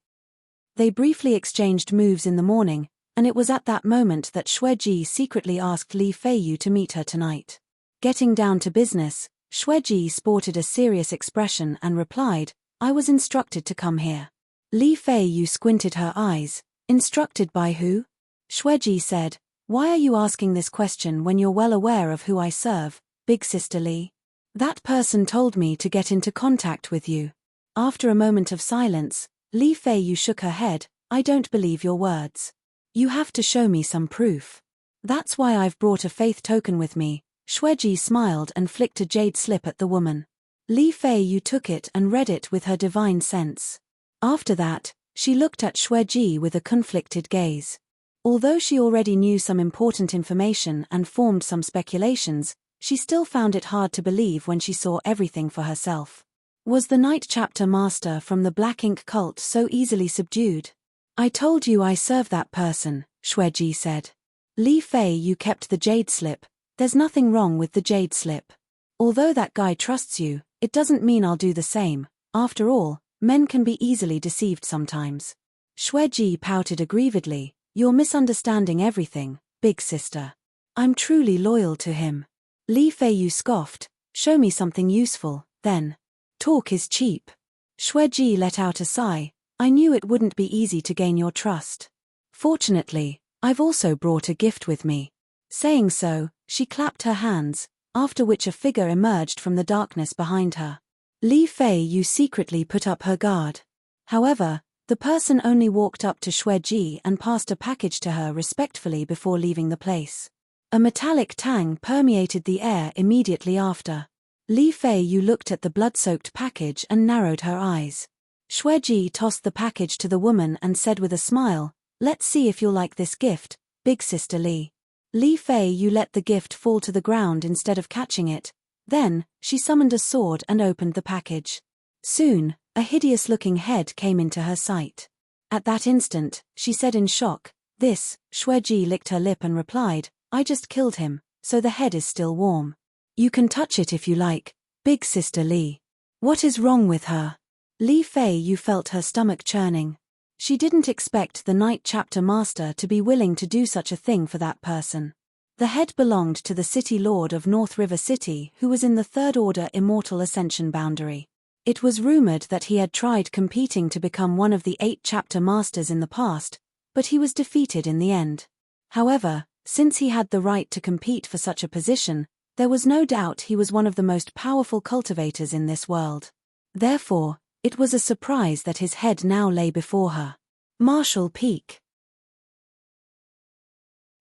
They briefly exchanged moves in the morning, and it was at that moment that Xueji secretly asked Li Fei Yu to meet her tonight. Getting down to business, Shueji sported a serious expression and replied, I was instructed to come here. Li Fei Yu squinted her eyes. Instructed by who? Shueji said, why are you asking this question when you're well aware of who I serve, Big Sister Li? That person told me to get into contact with you. After a moment of silence, Li Fei Yu shook her head, I don't believe your words. You have to show me some proof. That's why I've brought a faith token with me. Shueji smiled and flicked a jade slip at the woman. Li Fei Yu took it and read it with her divine sense. After that, she looked at Shueji with a conflicted gaze. Although she already knew some important information and formed some speculations, she still found it hard to believe when she saw everything for herself. Was the Night Chapter Master from the Black Ink cult so easily subdued? I told you I serve that person, Shueji said. Li Fei Yu kept the jade slip. There's nothing wrong with the jade slip. Although that guy trusts you, it doesn't mean I'll do the same. After all, men can be easily deceived sometimes. Shueji pouted aggrievedly. You're misunderstanding everything, Big Sister. I'm truly loyal to him. Li Fei Yu scoffed. Show me something useful, then. Talk is cheap. Shueji let out a sigh. I knew it wouldn't be easy to gain your trust. Fortunately, I've also brought a gift with me. Saying so, she clapped her hands, after which a figure emerged from the darkness behind her. Li Fei Yu secretly put up her guard. However, the person only walked up to Shueji and passed a package to her respectfully before leaving the place. A metallic tang permeated the air immediately after. Li Fei Yu looked at the blood-soaked package and narrowed her eyes. Shueji tossed the package to the woman and said with a smile, let's see if you'll like this gift, Big Sister Li. Li Fei Yu let the gift fall to the ground instead of catching it. Then, she summoned a sword and opened the package. Soon, a hideous-looking head came into her sight. At that instant, she said in shock, this. Shueji licked her lip and replied, I just killed him, so the head is still warm. You can touch it if you like, Big Sister Li. What is wrong with her? Li Fei Yu felt her stomach churning. She didn't expect the Night Chapter Master to be willing to do such a thing for that person. The head belonged to the City Lord of North River City who was in the Third Order Immortal Ascension boundary. It was rumored that he had tried competing to become one of the 8 Chapter Masters in the past, but he was defeated in the end. However, since he had the right to compete for such a position, there was no doubt he was one of the most powerful cultivators in this world. Therefore, it was a surprise that his head now lay before her. Marshall Peak.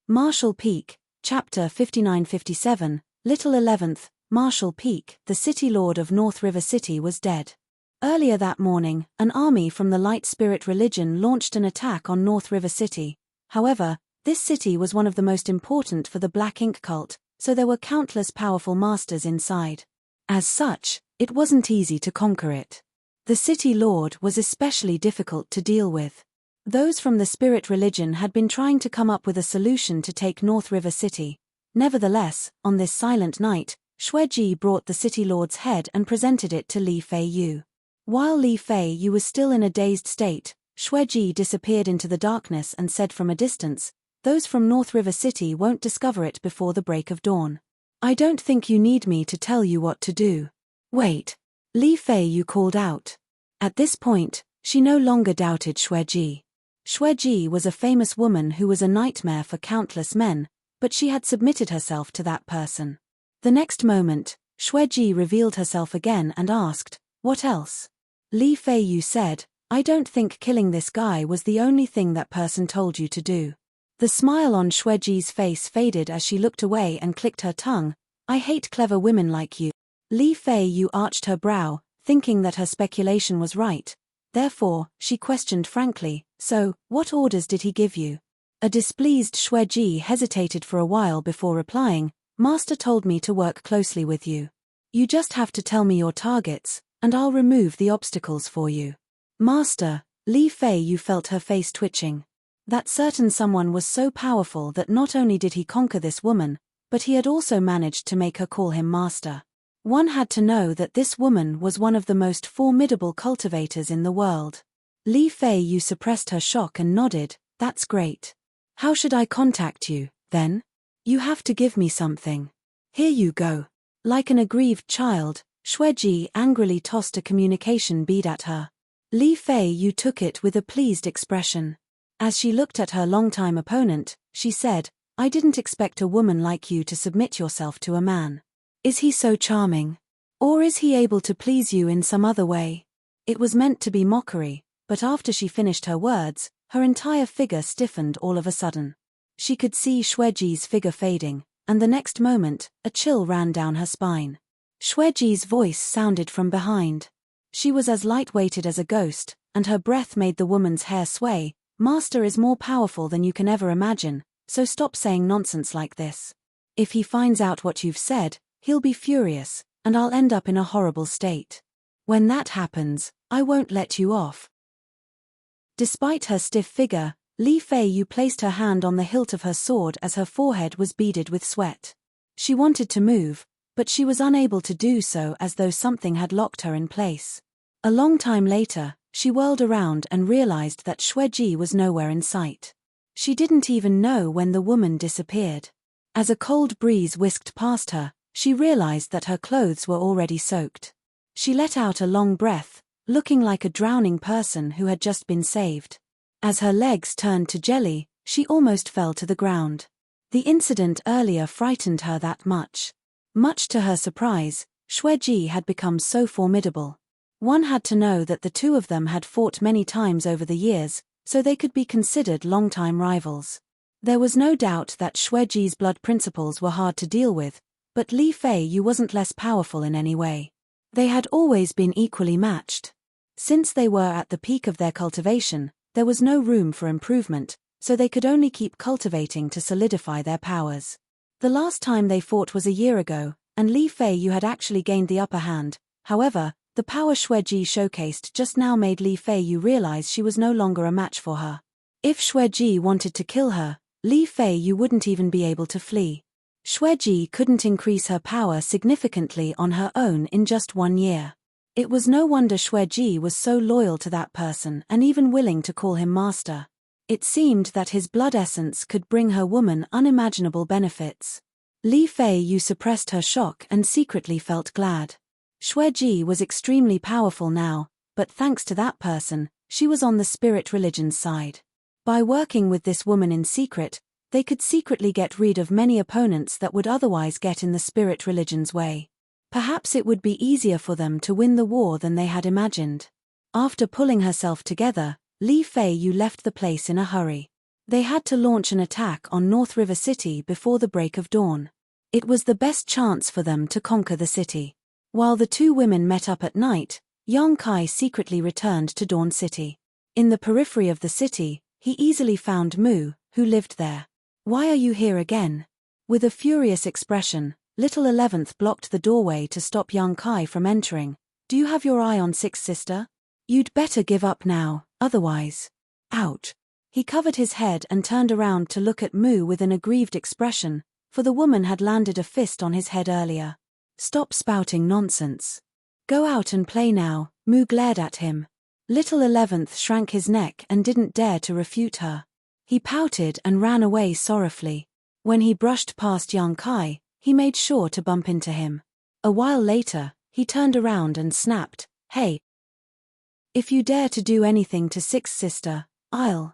Marshall Peak, Chapter 5957, Little 11th, Marshall Peak, the City Lord of North River City was dead. Earlier that morning, an army from the Light Spirit religion launched an attack on North River City. However, this city was one of the most important for the Black Ink cult, so there were countless powerful masters inside. As such, it wasn't easy to conquer it. The City Lord was especially difficult to deal with. Those from the Spirit religion had been trying to come up with a solution to take North River City. Nevertheless, on this silent night, Shueji brought the City Lord's head and presented it to Li Fei Yu. While Li Fei Yu was still in a dazed state, Shueji disappeared into the darkness and said from a distance, those from North River City won't discover it before the break of dawn. I don't think you need me to tell you what to do. Wait. Li Fei Yu called out. At this point, she no longer doubted Shueji. Shueji was a famous woman who was a nightmare for countless men, but she had submitted herself to that person. The next moment, Shueji revealed herself again and asked, what else? Li Fei Yu said, I don't think killing this guy was the only thing that person told you to do. The smile on Shueji's face faded as she looked away and clicked her tongue. I hate clever women like you. Li Fei Yu arched her brow, thinking that her speculation was right. Therefore, she questioned frankly, so, what orders did he give you? A displeased Shueji hesitated for a while before replying, Master told me to work closely with you. You just have to tell me your targets, and I'll remove the obstacles for you. Master, Li Fei Yu felt her face twitching. That certain someone was so powerful that not only did he conquer this woman, but he had also managed to make her call him master. One had to know that this woman was one of the most formidable cultivators in the world. Li Fei Yu suppressed her shock and nodded, that's great. How should I contact you, then? You have to give me something. Here you go. Like an aggrieved child, Xueji angrily tossed a communication bead at her. Li Fei Yu took it with a pleased expression. As she looked at her longtime opponent, she said, "I didn't expect a woman like you to submit yourself to a man. Is he so charming? Or is he able to please you in some other way?" It was meant to be mockery, but after she finished her words, her entire figure stiffened all of a sudden. She could see Xueji's figure fading, and the next moment, a chill ran down her spine. Xueji's voice sounded from behind. She was as light-weighted as a ghost, and her breath made the woman's hair sway. "Master is more powerful than you can ever imagine, so stop saying nonsense like this. If he finds out what you've said, he'll be furious, and I'll end up in a horrible state. When that happens, I won't let you off." Despite her stiff figure, Li Fei Yu placed her hand on the hilt of her sword as her forehead was beaded with sweat. She wanted to move, but she was unable to do so as though something had locked her in place. A long time later, she whirled around and realized that Xueji was nowhere in sight. She didn't even know when the woman disappeared. As a cold breeze whisked past her, she realized that her clothes were already soaked. She let out a long breath, looking like a drowning person who had just been saved. As her legs turned to jelly, she almost fell to the ground. The incident earlier frightened her that much. Much to her surprise, Xueji had become so formidable. One had to know that the two of them had fought many times over the years, so they could be considered longtime rivals. There was no doubt that Xueji's blood principles were hard to deal with, but Li Fei Yu wasn't less powerful in any way. They had always been equally matched. Since they were at the peak of their cultivation, there was no room for improvement, so they could only keep cultivating to solidify their powers. The last time they fought was a year ago, and Li Fei Yu had actually gained the upper hand. However, the power Xueji showcased just now made Li Fei Yu realize she was no longer a match for her. If Xueji wanted to kill her, Li Fei Yu wouldn't even be able to flee. Xueji couldn't increase her power significantly on her own in just 1 year. It was no wonder Xueji was so loyal to that person and even willing to call him master. It seemed that his blood essence could bring her woman unimaginable benefits. Li Fei Yu suppressed her shock and secretly felt glad. Xueji was extremely powerful now, but thanks to that person, she was on the spirit religion's side. By working with this woman in secret, they could secretly get rid of many opponents that would otherwise get in the spirit religion's way. Perhaps it would be easier for them to win the war than they had imagined. After pulling herself together, Li Fei Yu left the place in a hurry. They had to launch an attack on North River City before the break of dawn. It was the best chance for them to conquer the city. While the two women met up at night, Yang Kai secretly returned to Dawn City. In the periphery of the city, he easily found Mu, who lived there. "Why are you here again?" With a furious expression, Little 11th blocked the doorway to stop Yang Kai from entering. "Do you have your eye on Sixth Sister? You'd better give up now, otherwise." Ouch. He covered his head and turned around to look at Mu with an aggrieved expression, for the woman had landed a fist on his head earlier. "Stop spouting nonsense. Go out and play now," Mu glared at him. Little 11th shrank his neck and didn't dare to refute her. He pouted and ran away sorrowfully. When he brushed past Yang Kai, he made sure to bump into him. A while later, he turned around and snapped, "Hey! If you dare to do anything to Sixth Sister, I'll.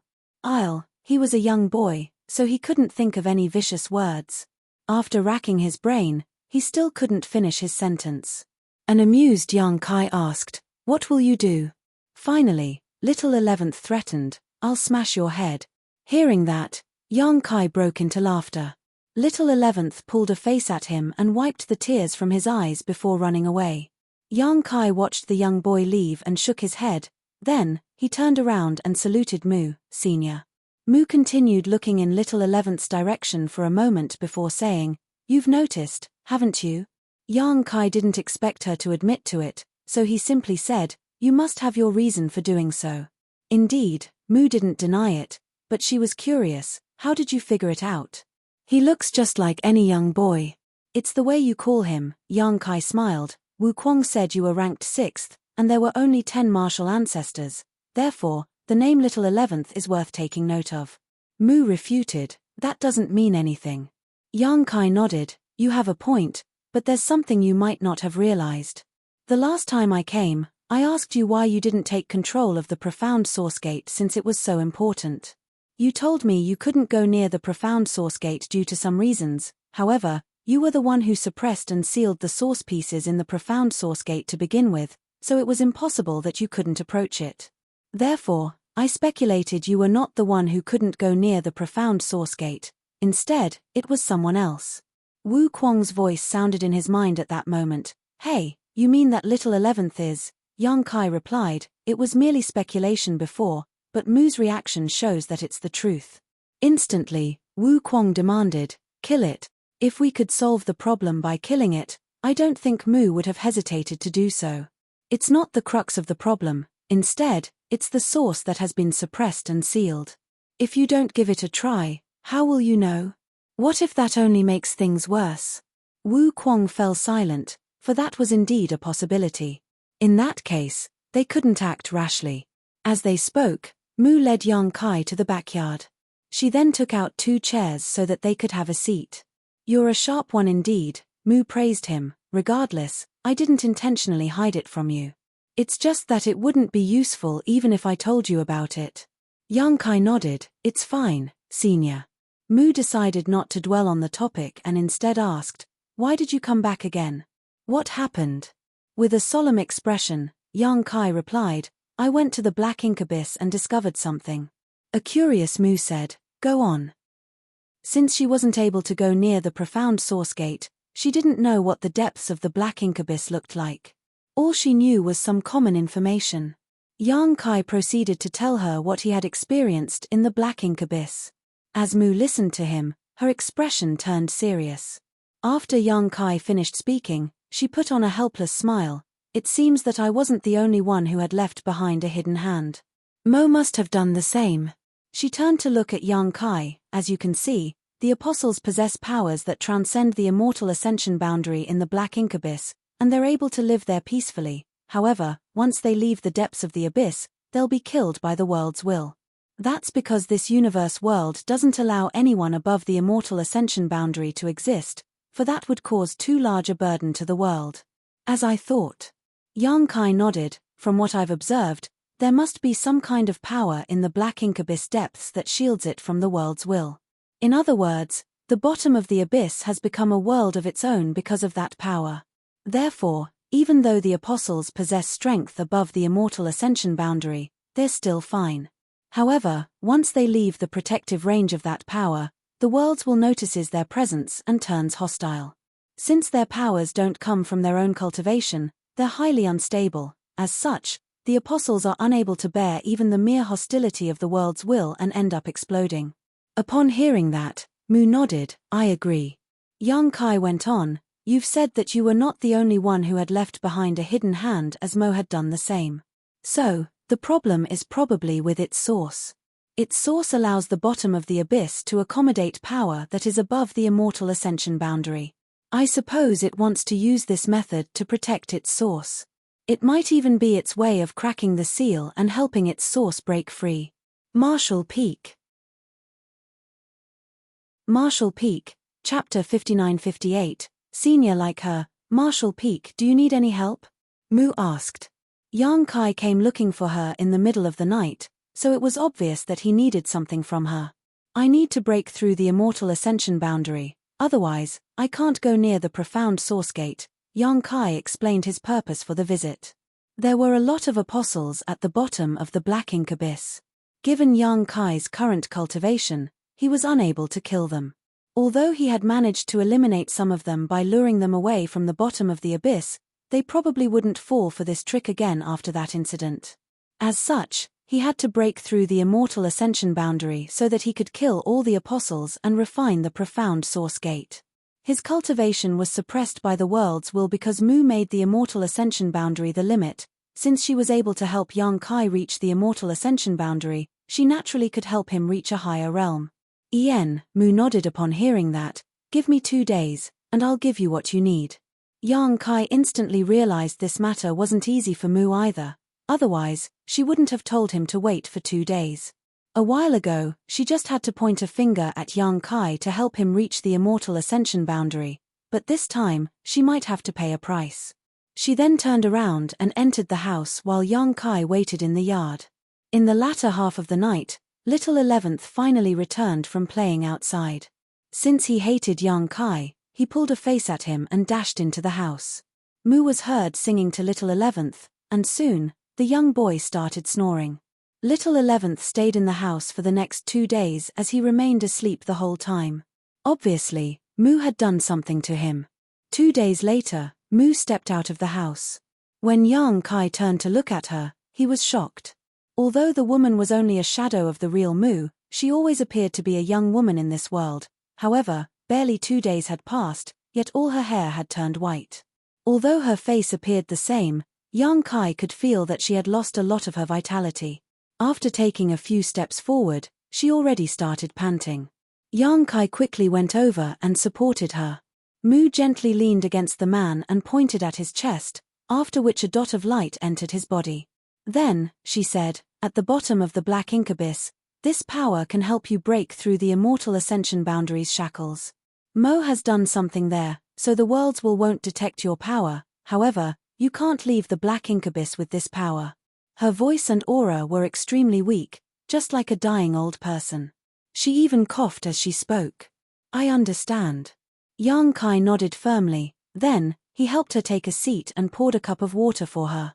He was a young boy, so he couldn't think of any vicious words. After racking his brain, he still couldn't finish his sentence. An amused Yang Kai asked, "What will you do?" Finally, Little 11th threatened, "I'll smash your head." Hearing that, Yang Kai broke into laughter. Little 11th pulled a face at him and wiped the tears from his eyes before running away. Yang Kai watched the young boy leave and shook his head. Then, he turned around and saluted Mu, Senior. Mu continued looking in Little 11th's direction for a moment before saying, "You've noticed, haven't you?" Yang Kai didn't expect her to admit to it, so he simply said, "You must have your reason for doing so." Indeed, Mu didn't deny it, but she was curious, "How did you figure it out?" "He looks just like any young boy." "It's the way you call him," Yang Kai smiled. "Wu Kuang said you were ranked 6th, and there were only 10 martial ancestors. Therefore, the name Little 11th is worth taking note of." Mu refuted, "That doesn't mean anything." Yang Kai nodded, "You have a point, But there's something you might not have realized. The last time I came, I asked you why you didn't take control of the profound source gate since it was so important. You told me you couldn't go near the profound source gate due to some reasons. However, you were the one who suppressed and sealed the source pieces in the profound source gate to begin with, so it was impossible that you couldn't approach it. Therefore, I speculated you were not the one who couldn't go near the profound source gate. Instead, it was someone else. Wu Kuang's voice sounded in his mind at that moment. Hey, you mean that little 11th is? Yang Kai replied, it was merely speculation before, but Mu's reaction shows that it's the truth. Instantly, Wu Kuang demanded, kill it. If we could solve the problem by killing it, I don't think Mu would have hesitated to do so. It's not the crux of the problem, instead, it's the source that has been suppressed and sealed. If you don't give it a try, how will you know? What if that only makes things worse? Wu Kuang fell silent, for that was indeed a possibility. In that case, they couldn't act rashly. As they spoke, Mu led Yang Kai to the backyard. She then took out 2 chairs so that they could have a seat. You're a sharp one indeed, Mu praised him. Regardless, I didn't intentionally hide it from you. It's just that it wouldn't be useful even if I told you about it. Yang Kai nodded, it's fine, senior. Mu decided not to dwell on the topic and instead asked, why did you come back again? What happened? With a solemn expression, Yang Kai replied, I went to the black ink abyss and discovered something. A curious Mu said, go on. Since she wasn't able to go near the profound source gate, she didn't know what the depths of the black ink abyss looked like. All she knew was some common information. Yang Kai proceeded to tell her what he had experienced in the black ink abyss. As Mu listened to him, her expression turned serious. After Yang Kai finished speaking, she put on a helpless smile. It seems that I wasn't the only one who had left behind a hidden hand. Mo must have done the same. She turned to look at Yang Kai. As you can see, the apostles possess powers that transcend the immortal ascension boundary in the black ink abyss, and they're able to live there peacefully. However, once they leave the depths of the abyss, they'll be killed by the world's will. That's because this universe world doesn't allow anyone above the immortal ascension boundary to exist, for that would cause too large a burden to the world. As I thought. Yang Kai nodded, from what I've observed, there must be some kind of power in the black ink abyss depths that shields it from the world's will. In other words, the bottom of the abyss has become a world of its own because of that power. Therefore, even though the apostles possess strength above the immortal ascension boundary, they're still fine. However, once they leave the protective range of that power, the world will notices their presence and turns hostile. Since their powers don't come from their own cultivation, they're highly unstable. As such, the apostles are unable to bear even the mere hostility of the world's will and end up exploding. Upon hearing that, Mu nodded, I agree. Yang Kai went on, you've said that you were not the only one who had left behind a hidden hand as Mo had done the same. So, the problem is probably with its source. Its source allows the bottom of the abyss to accommodate power that is above the immortal ascension boundary. I suppose it wants to use this method to protect its source. It might even be its way of cracking the seal and helping its source break free. Marshall Peak. Marshall Peak, Chapter 59-58, Senior like her, Marshall Peak, do you need any help? Mu asked. Yang Kai came looking for her in the middle of the night, so it was obvious that he needed something from her. I need to break through the immortal ascension boundary, otherwise, I can't go near the profound source gate. Yang Kai explained his purpose for the visit. There were a lot of apostles at the bottom of the black ink abyss. Given Yang Kai's current cultivation, he was unable to kill them. Although he had managed to eliminate some of them by luring them away from the bottom of the abyss, they probably wouldn't fall for this trick again after that incident. As such, he had to break through the immortal ascension boundary so that he could kill all the apostles and refine the profound source gate. His cultivation was suppressed by the world's will because Mu made the immortal ascension boundary the limit. Since she was able to help Yang Kai reach the immortal ascension boundary, she naturally could help him reach a higher realm. Mu nodded upon hearing that. Give me 2 days, and I'll give you what you need. Yang Kai instantly realized this matter wasn't easy for Mu either. Otherwise, she wouldn't have told him to wait for 2 days. A while ago, she just had to point a finger at Yang Kai to help him reach the immortal ascension boundary, but this time, she might have to pay a price. She then turned around and entered the house while young Kai waited in the yard. In the latter half of the night, little 11th finally returned from playing outside. Since he hated young Kai, he pulled a face at him and dashed into the house. Moo was heard singing to little 11th, and soon, the young boy started snoring. Little 11th stayed in the house for the next 2 days as he remained asleep the whole time. Obviously, Moo had done something to him. 2 days later, Moo stepped out of the house. When young Kai turned to look at her, he was shocked. Although the woman was only a shadow of the real Moo, she always appeared to be a young woman in this world. However, barely 2 days had passed, yet all her hair had turned white. Although her face appeared the same, young Kai could feel that she had lost a lot of her vitality. After taking a few steps forward, she already started panting. Young Kai quickly went over and supported her. Moo gently leaned against the man and pointed at his chest, after which a dot of light entered his body. Then, she said, at the bottom of the black ink abyss, this power can help you break through the immortal ascension boundaries shackles. Mo has done something there, so the worlds won't detect your power. However, you can't leave the black ink abyss with this power. Her voice and aura were extremely weak, just like a dying old person. She even coughed as she spoke. I understand. Young Kai nodded firmly, then, he helped her take a seat and poured a cup of water for her.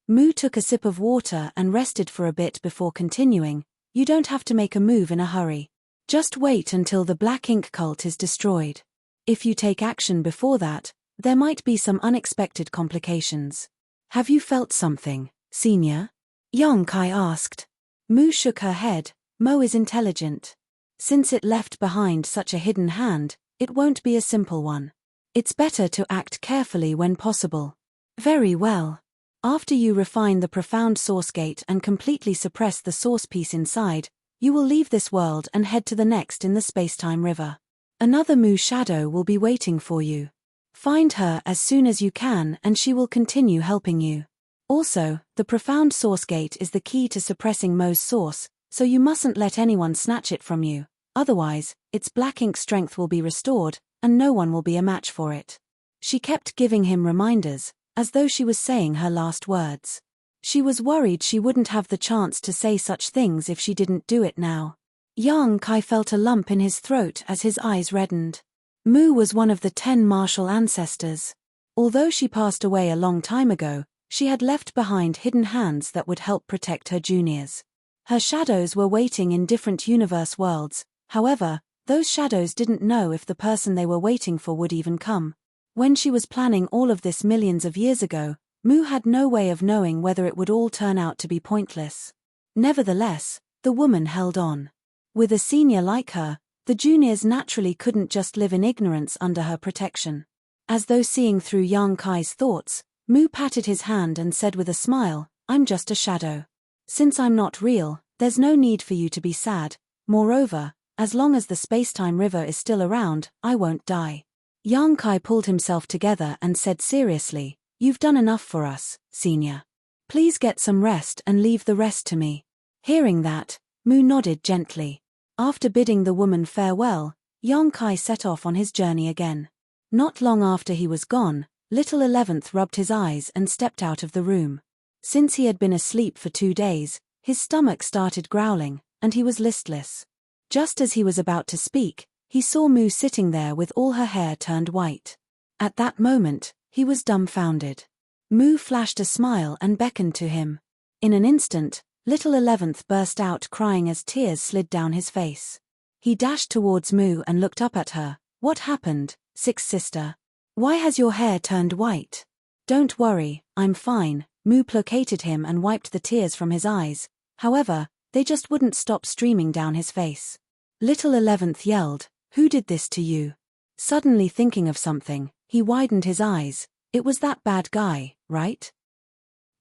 Moo took a sip of water and rested for a bit before continuing. You don't have to make a move in a hurry. Just wait until the black ink cult is destroyed. If you take action before that, there might be some unexpected complications. Have you felt something, Senior? Young Kai asked. Moo shook her head. Mo is intelligent. Since it left behind such a hidden hand, it won't be a simple one. It's better to act carefully when possible. Very well. After you refine the profound source gate and completely suppress the source piece inside, you will leave this world and head to the next in the spacetime river. Another Moo shadow will be waiting for you. Find her as soon as you can and she will continue helping you. Also, the profound source gate is the key to suppressing Mo's source, so you mustn't let anyone snatch it from you. Otherwise, its black ink strength will be restored, and no one will be a match for it. She kept giving him reminders, as though she was saying her last words. She was worried she wouldn't have the chance to say such things if she didn't do it now. Young Kai felt a lump in his throat as his eyes reddened. Moo was one of the 10 martial ancestors. Although she passed away a long time ago, she had left behind hidden hands that would help protect her juniors. Her shadows were waiting in different universe worlds. However, those shadows didn't know if the person they were waiting for would even come. When she was planning all of this millions of years ago, Moo had no way of knowing whether it would all turn out to be pointless. Nevertheless, the woman held on. With a senior like her, the juniors naturally couldn't just live in ignorance under her protection. As though seeing through young Kai's thoughts, Moo patted his hand and said with a smile, I'm just a shadow. Since I'm not real, there's no need for you to be sad. Moreover, as long as the spacetime river is still around, I won't die. Young Kai pulled himself together and said seriously, You've done enough for us, Senior. Please get some rest and leave the rest to me. Hearing that, Moo nodded gently. After bidding the woman farewell, young Kai set off on his journey again. Not long after he was gone, little 11th rubbed his eyes and stepped out of the room. Since he had been asleep for 2 days, his stomach started growling, and he was listless. Just as he was about to speak, he saw Moo sitting there with all her hair turned white. At that moment, he was dumbfounded. Moo flashed a smile and beckoned to him. In an instant, little 11th burst out crying as tears slid down his face. He dashed towards Moo and looked up at her. What happened, sixth sister? Why has your hair turned white? Don't worry, I'm fine. Moo placated him and wiped the tears from his eyes. However, they just wouldn't stop streaming down his face. Little 11th yelled, Who did this to you? Suddenly thinking of something, he widened his eyes. It was that bad guy, right?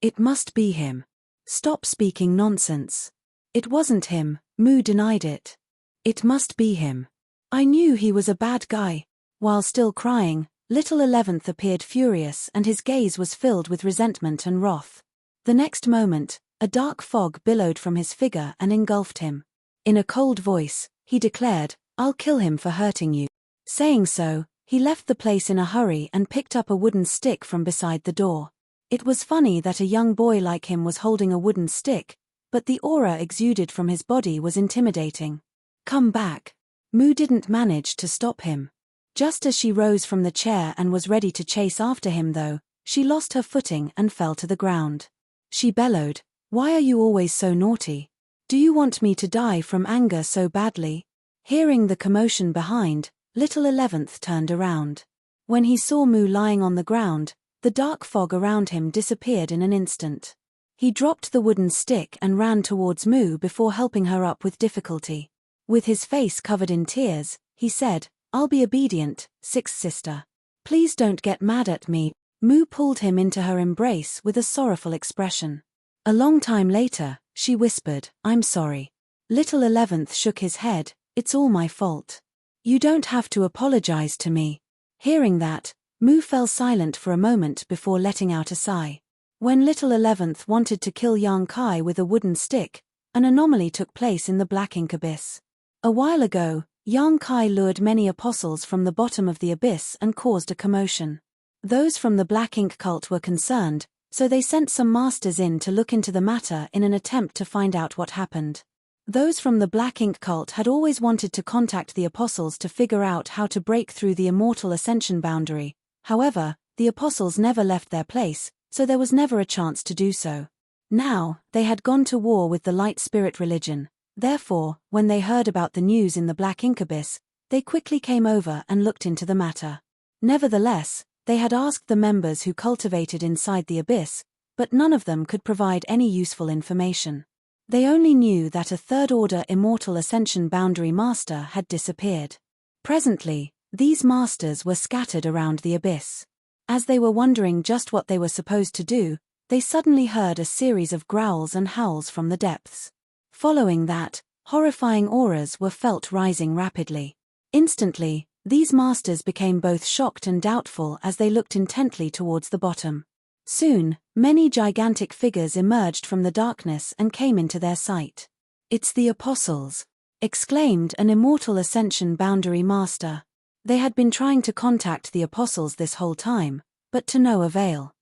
It must be him. Stop speaking nonsense. It wasn't him, Moo denied it. It must be him. I knew he was a bad guy. While still crying, little 11th appeared furious and his gaze was filled with resentment and wrath. The next moment, a dark fog billowed from his figure and engulfed him. In a cold voice, he declared, I'll kill him for hurting you. Saying so, He left the place in a hurry and picked up a wooden stick from beside the door. It was funny that a young boy like him was holding a wooden stick, but the aura exuded from his body was intimidating. "Come back." Moo didn't manage to stop him. Just as she rose from the chair and was ready to chase after him though, she lost her footing and fell to the ground. She bellowed, "Why are you always so naughty? Do you want me to die from anger so badly?" Hearing the commotion behind, Little 11th turned around. When he saw Moo lying on the ground, the dark fog around him disappeared in an instant. He dropped the wooden stick and ran towards Moo before helping her up with difficulty. With his face covered in tears, he said, "I'll be obedient, sixth sister. Please don't get mad at me." Moo pulled him into her embrace with a sorrowful expression. A long time later, she whispered, "I'm sorry." Little 11th shook his head, "It's all my fault. You don't have to apologize to me." Hearing that, Moo fell silent for a moment before letting out a sigh. When Little 11th wanted to kill young Kai with a wooden stick, an anomaly took place in the black ink abyss. A while ago, young Kai lured many apostles from the bottom of the abyss and caused a commotion. Those from the black ink cult were concerned, so they sent some masters in to look into the matter in an attempt to find out what happened. Those from the black ink cult had always wanted to contact the apostles to figure out how to break through the immortal ascension boundary. However, the apostles never left their place, so there was never a chance to do so. Now, they had gone to war with the light spirit religion. Therefore, when they heard about the news in the black ink abyss, they quickly came over and looked into the matter. Nevertheless, they had asked the members who cultivated inside the abyss, but none of them could provide any useful information. They only knew that a third-order immortal ascension boundary master had disappeared. Presently, these masters were scattered around the abyss. As they were wondering just what they were supposed to do, they suddenly heard a series of growls and howls from the depths. Following that, horrifying auras were felt rising rapidly. Instantly, these masters became both shocked and doubtful as they looked intently towards the bottom. Soon, many gigantic figures emerged from the darkness and came into their sight. "It's the apostles!" exclaimed an immortal ascension boundary master. They had been trying to contact the apostles this whole time, but to no avail.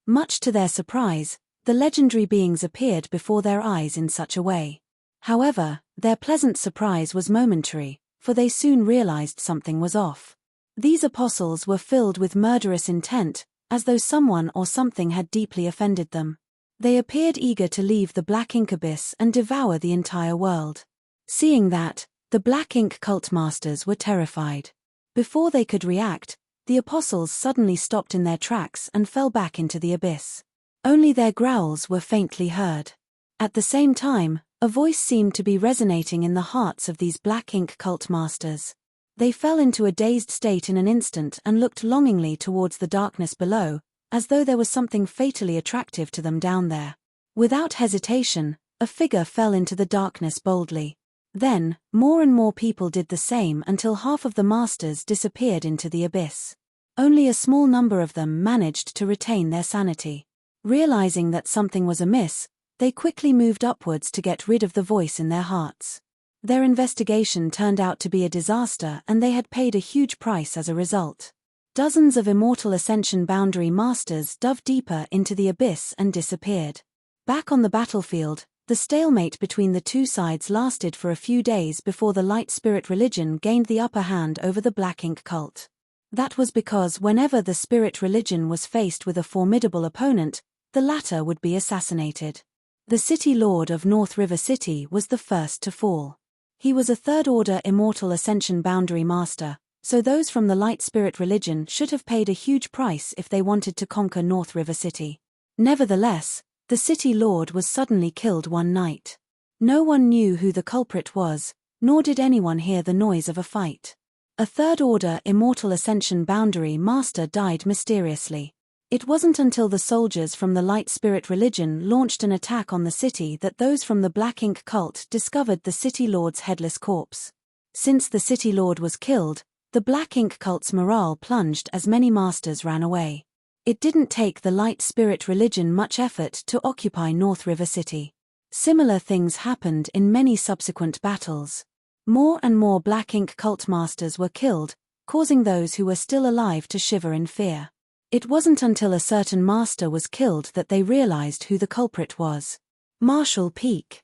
Much to their surprise, the legendary beings appeared before their eyes in such a way. However, their pleasant surprise was momentary, for they soon realized something was off. These apostles were filled with murderous intent, as though someone or something had deeply offended them. They appeared eager to leave the black ink abyss and devour the entire world. Seeing that, the black ink cult masters were terrified. Before they could react, the apostles suddenly stopped in their tracks and fell back into the abyss. Only their growls were faintly heard. At the same time, a voice seemed to be resonating in the hearts of these black ink cult masters. They fell into a dazed state in an instant and looked longingly towards the darkness below, as though there was something fatally attractive to them down there. Without hesitation, a figure fell into the darkness boldly. Then, more and more people did the same until half of the masters disappeared into the abyss. Only a small number of them managed to retain their sanity. Realizing that something was amiss, they quickly moved upwards to get rid of the voice in their hearts. Their investigation turned out to be a disaster and they had paid a huge price as a result. Dozens of immortal ascension boundary masters dove deeper into the abyss and disappeared. Back on the battlefield, the stalemate between the two sides lasted for a few days before the light spirit religion gained the upper hand over the black ink cult. That was because whenever the spirit religion was faced with a formidable opponent, the latter would be assassinated. The city lord of North River City was the first to fall. He was a third-order immortal ascension boundary master, so those from the light spirit religion should have paid a huge price if they wanted to conquer North River City. Nevertheless, the city lord was suddenly killed one night. No one knew who the culprit was, nor did anyone hear the noise of a fight. A third-order immortal ascension boundary master died mysteriously. It wasn't until the soldiers from the light spirit religion launched an attack on the city that those from the black ink cult discovered the city lord's headless corpse. Since the city lord was killed, the black ink cult's morale plunged as many masters ran away. It didn't take the light spirit religion much effort to occupy North River City. Similar things happened in many subsequent battles. More and more black ink cult masters were killed, causing those who were still alive to shiver in fear. It wasn't until a certain master was killed that they realized who the culprit was. Marshall Peak.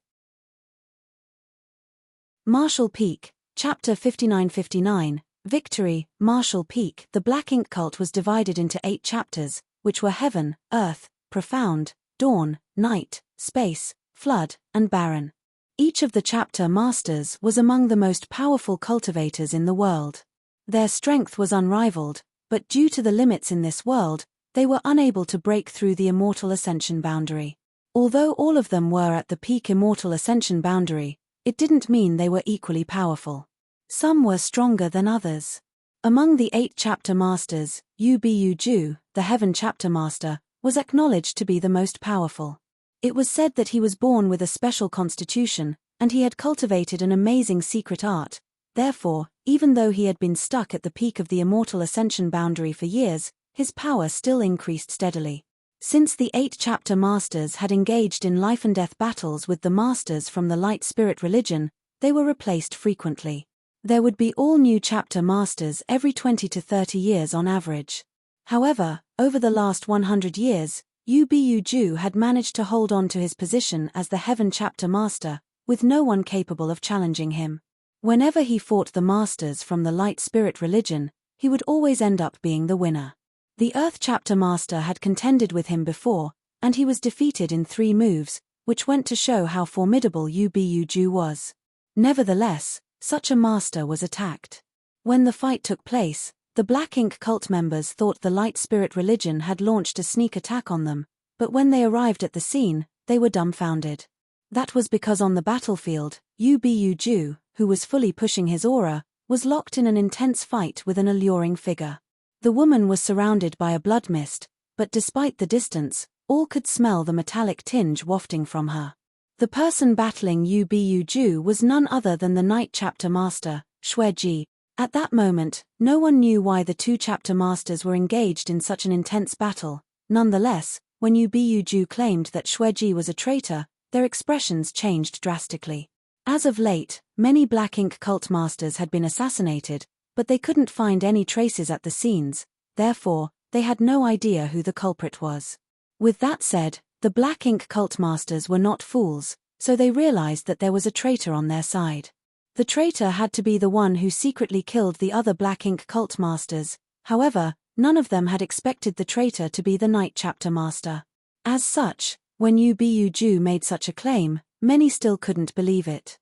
Marshall Peak, Chapter 5959, Victory, Marshall Peak. The Black Ink Cult was divided into 8 chapters, which were Heaven, Earth, Profound, Dawn, Night, Space, Flood, and Barren. Each of the chapter masters was among the most powerful cultivators in the world. Their strength was unrivaled, but due to the limits in this world, they were unable to break through the immortal ascension boundary. Although all of them were at the peak immortal ascension boundary, it didn't mean they were equally powerful. Some were stronger than others. Among the 8 chapter masters, Ju, the Heaven chapter master, was acknowledged to be the most powerful. It was said that he was born with a special constitution, and he had cultivated an amazing secret art. Therefore, even though he had been stuck at the peak of the immortal ascension boundary for years, his power still increased steadily. Since the 8 chapter masters had engaged in life and death battles with the masters from the light spirit religion, they were replaced frequently. There would be all new chapter masters every 20 to 30 years on average. However, over the last 100 years, Ju had managed to hold on to his position as the Heaven chapter master, with no one capable of challenging him. Whenever he fought the masters from the light spirit religion, he would always end up being the winner. The Earth chapter master had contended with him before, and he was defeated in 3 moves, which went to show how formidable Ju was. Nevertheless, such a master was attacked. When the fight took place, the Black Ink cult members thought the light spirit religion had launched a sneak attack on them, but when they arrived at the scene, they were dumbfounded. That was because on the battlefield, Ju, who was fully pushing his aura, was locked in an intense fight with an alluring figure. The woman was surrounded by a blood mist, but despite the distance, all could smell the metallic tinge wafting from her. The person battling Ju was none other than the Night Chapter Master, Xueji. At that moment, no one knew why the 2 chapter masters were engaged in such an intense battle. Nonetheless, when Ju claimed that Xueji was a traitor, their expressions changed drastically. As of late, many Black Ink cult masters had been assassinated, but they couldn't find any traces at the scenes, therefore, they had no idea who the culprit was. With that said, the Black Ink cult masters were not fools, so they realized that there was a traitor on their side. The traitor had to be the one who secretly killed the other Black Ink cult masters. However, none of them had expected the traitor to be the Night Chapter Master. As such, when Ju made such a claim, many still couldn't believe it.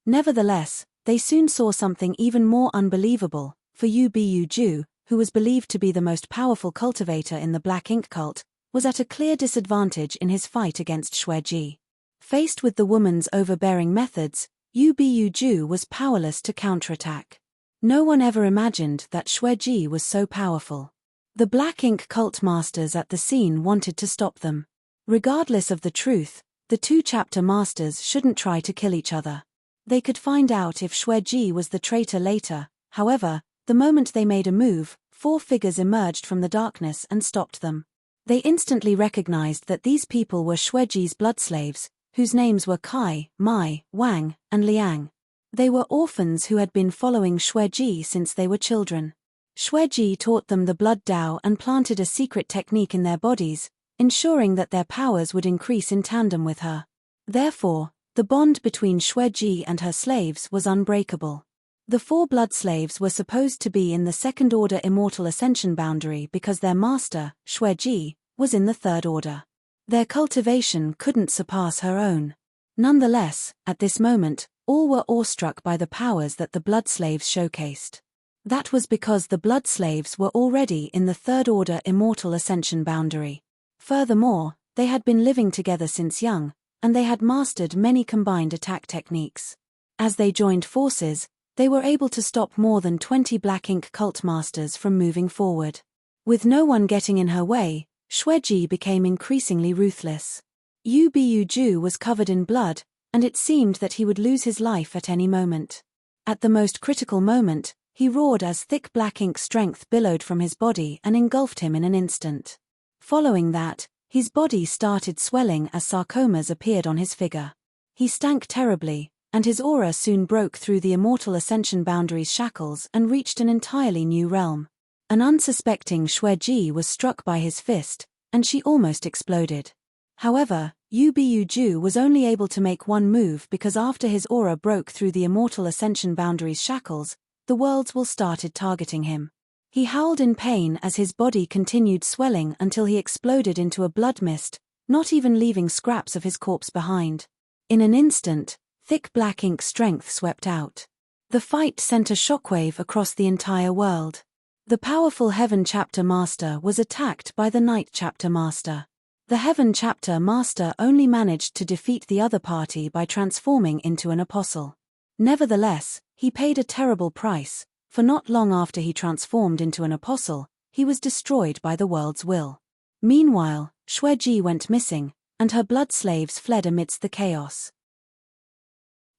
Nevertheless, they soon saw something even more unbelievable, for Ju, who was believed to be the most powerful cultivator in the Black Ink cult, was at a clear disadvantage in his fight against Xueji. Faced with the woman's overbearing methods, Ju was powerless to counterattack. No one ever imagined that Xueji was so powerful. The Black Ink cult masters at the scene wanted to stop them. Regardless of the truth, the 2 chapter masters shouldn't try to kill each other. They could find out if Xueji was the traitor later. However, the moment they made a move, 4 figures emerged from the darkness and stopped them. They instantly recognized that these people were Xueji's blood slaves, whose names were Kai, Mai, Wang, and Liang. They were orphans who had been following Xueji since they were children. Xueji taught them the blood Tao and planted a secret technique in their bodies, ensuring that their powers would increase in tandem with her. Therefore, the bond between Xueji and her slaves was unbreakable. The 4 blood slaves were supposed to be in the 2nd order immortal ascension boundary because their master, Xueji, was in the 3rd order. Their cultivation couldn't surpass her own. Nonetheless, at this moment, all were awestruck by the powers that the blood slaves showcased. That was because the blood slaves were already in the 3rd order immortal ascension boundary. Furthermore, they had been living together since young, and they had mastered many combined attack techniques. As they joined forces, they were able to stop more than 20 Black Ink cult masters from moving forward. With no one getting in her way, Xueji became increasingly ruthless. Ju was covered in blood, and it seemed that he would lose his life at any moment. At the most critical moment, he roared as thick black ink strength billowed from his body and engulfed him in an instant. Following that, his body started swelling as sarcomas appeared on his figure. He stank terribly, and his aura soon broke through the immortal ascension boundaries shackles and reached an entirely new realm. An unsuspecting Xueji was struck by his fist, and she almost exploded. However, Ju was only able to make one move because after his aura broke through the immortal ascension boundaries shackles, the worlds will started targeting him. He howled in pain as his body continued swelling until he exploded into a blood mist, not even leaving scraps of his corpse behind. In an instant, thick black ink strength swept out. The fight sent a shockwave across the entire world. The powerful Heaven Chapter Master was attacked by the Night Chapter Master. The Heaven Chapter Master only managed to defeat the other party by transforming into an apostle. Nevertheless, he paid a terrible price, for not long after he transformed into an apostle, he was destroyed by the world's will. Meanwhile, Xueji went missing, and her blood slaves fled amidst the chaos.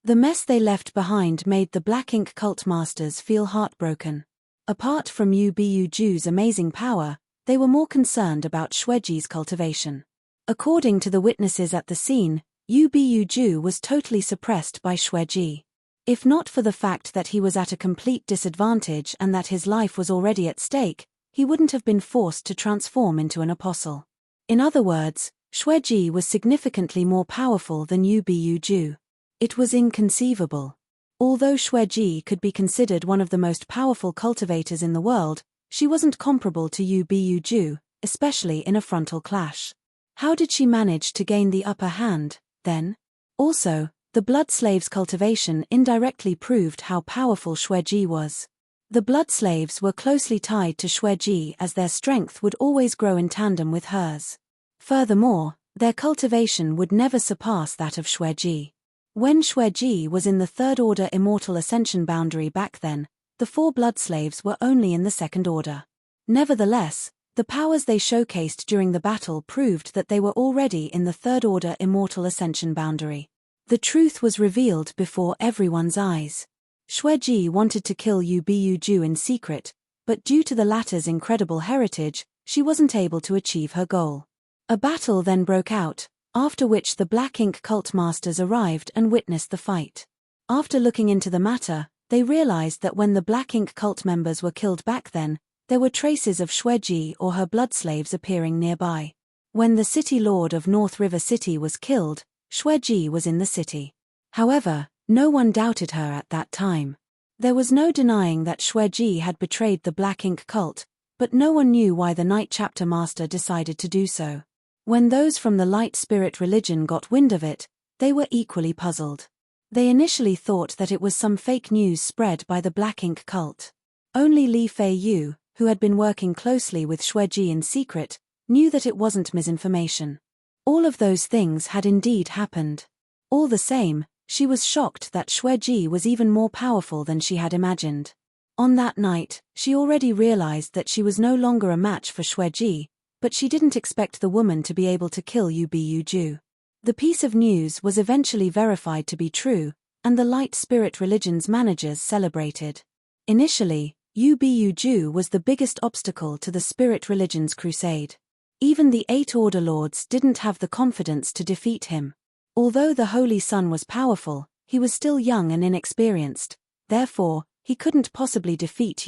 The mess they left behind made the Black Ink cult masters feel heartbroken. Apart from Ju's amazing power, they were more concerned about Xueji's cultivation. According to the witnesses at the scene, Ju was totally suppressed by Xueji. If not for the fact that he was at a complete disadvantage and that his life was already at stake, he wouldn't have been forced to transform into an apostle. In other words, Xueji was significantly more powerful than Ju. It was inconceivable. Although Xueji could be considered one of the most powerful cultivators in the world, she wasn't comparable to Ju, especially in a frontal clash. How did she manage to gain the upper hand, then? Also, the Blood Slaves' cultivation indirectly proved how powerful Xueji was. The Blood Slaves were closely tied to Xueji as their strength would always grow in tandem with hers. Furthermore, their cultivation would never surpass that of Xueji. When Xueji was in the Third Order Immortal Ascension boundary back then, the 4 Blood Slaves were only in the Second Order. Nevertheless, the powers they showcased during the battle proved that they were already in the Third Order Immortal Ascension boundary. The truth was revealed before everyone's eyes. Xueji wanted to kill Ju in secret, but due to the latter's incredible heritage, she wasn't able to achieve her goal. A battle then broke out, after which the Black Ink cult masters arrived and witnessed the fight. After looking into the matter, they realized that when the Black Ink cult members were killed back then, there were traces of Xueji or her blood slaves appearing nearby. When the city lord of North River City was killed, Xueji was in the city. However, no one doubted her at that time. There was no denying that Xueji had betrayed the Black Ink cult, but no one knew why the Night Chapter Master decided to do so. When those from the Light Spirit religion got wind of it, they were equally puzzled. They initially thought that it was some fake news spread by the Black Ink cult. Only Li Feiyu, who had been working closely with Xueji in secret, knew that it wasn't misinformation. All of those things had indeed happened. All the same, she was shocked that Xueji was even more powerful than she had imagined. On that night, she already realized that she was no longer a match for Xueji, but she didn't expect the woman to be able to kill Ju. The piece of news was eventually verified to be true, and the Light Spirit religion's managers celebrated. Initially, Ju was the biggest obstacle to the Spirit religion's crusade. Even the 8 Order Lords didn't have the confidence to defeat him. Although the Holy Sun was powerful, he was still young and inexperienced, therefore, he couldn't possibly defeat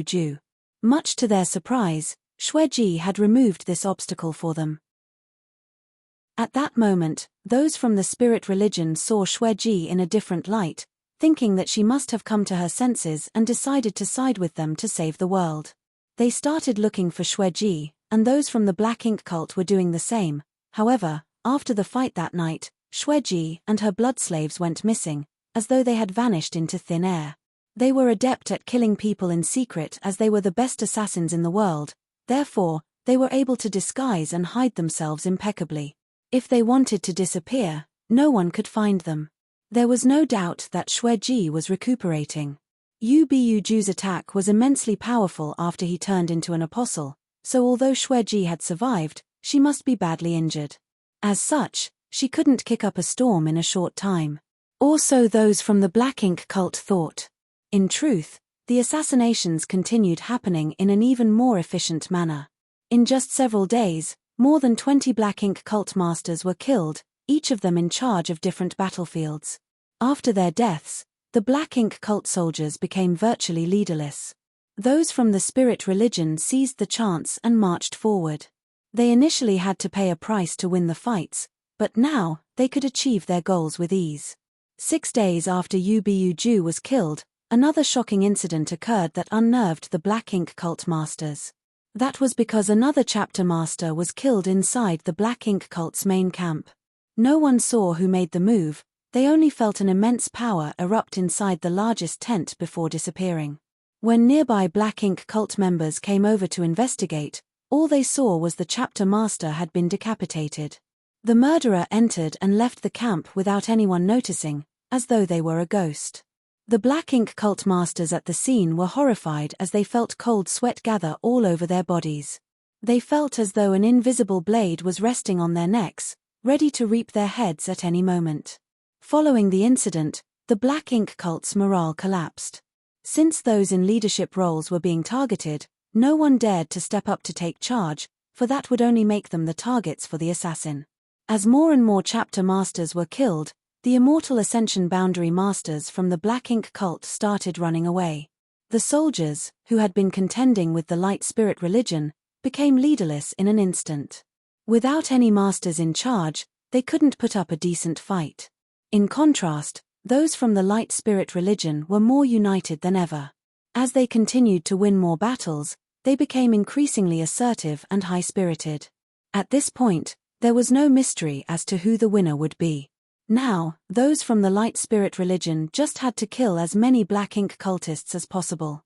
Ju. Much to their surprise, Xueji had removed this obstacle for them. At that moment, those from the Spirit religion saw Xueji in a different light, thinking that she must have come to her senses and decided to side with them to save the world. They started looking for Xueji, and those from the Black Ink cult were doing the same. However, after the fight that night, Xueji and her blood slaves went missing, as though they had vanished into thin air. They were adept at killing people in secret as they were the best assassins in the world, therefore, they were able to disguise and hide themselves impeccably. If they wanted to disappear, no one could find them. There was no doubt that Xueji was recuperating. Ju's attack was immensely powerful after he turned into an apostle, so although Xueji had survived, she must be badly injured. As such, she couldn't kick up a storm in a short time. Or so those from the Black Ink cult thought. In truth, the assassinations continued happening in an even more efficient manner. In just several days, more than 20 Black Ink cult masters were killed, each of them in charge of different battlefields. After their deaths, the Black Ink cult soldiers became virtually leaderless. Those from the spirit religion seized the chance and marched forward. They initially had to pay a price to win the fights, but now, they could achieve their goals with ease. 6 days after Ju was killed, another shocking incident occurred that unnerved the Black Ink cult masters. That was because another chapter master was killed inside the Black Ink cult's main camp. No one saw who made the move, they only felt an immense power erupt inside the largest tent before disappearing. When nearby Black Ink cult members came over to investigate, all they saw was the chapter master had been decapitated. The murderer entered and left the camp without anyone noticing, as though they were a ghost. The Black Ink cult masters at the scene were horrified as they felt cold sweat gather all over their bodies. They felt as though an invisible blade was resting on their necks, ready to reap their heads at any moment. Following the incident, the Black Ink cult's morale collapsed. Since those in leadership roles were being targeted, no one dared to step up to take charge, for that would only make them the targets for the assassin. As more and more chapter masters were killed, the Immortal Ascension Boundary Masters from the Black Ink cult started running away. The soldiers, who had been contending with the Light Spirit religion, became leaderless in an instant. Without any masters in charge, they couldn't put up a decent fight. In contrast, those from the Light Spirit religion were more united than ever. As they continued to win more battles, they became increasingly assertive and high-spirited. At this point, there was no mystery as to who the winner would be. Now, those from the Light Spirit religion just had to kill as many Black Ink cultists as possible.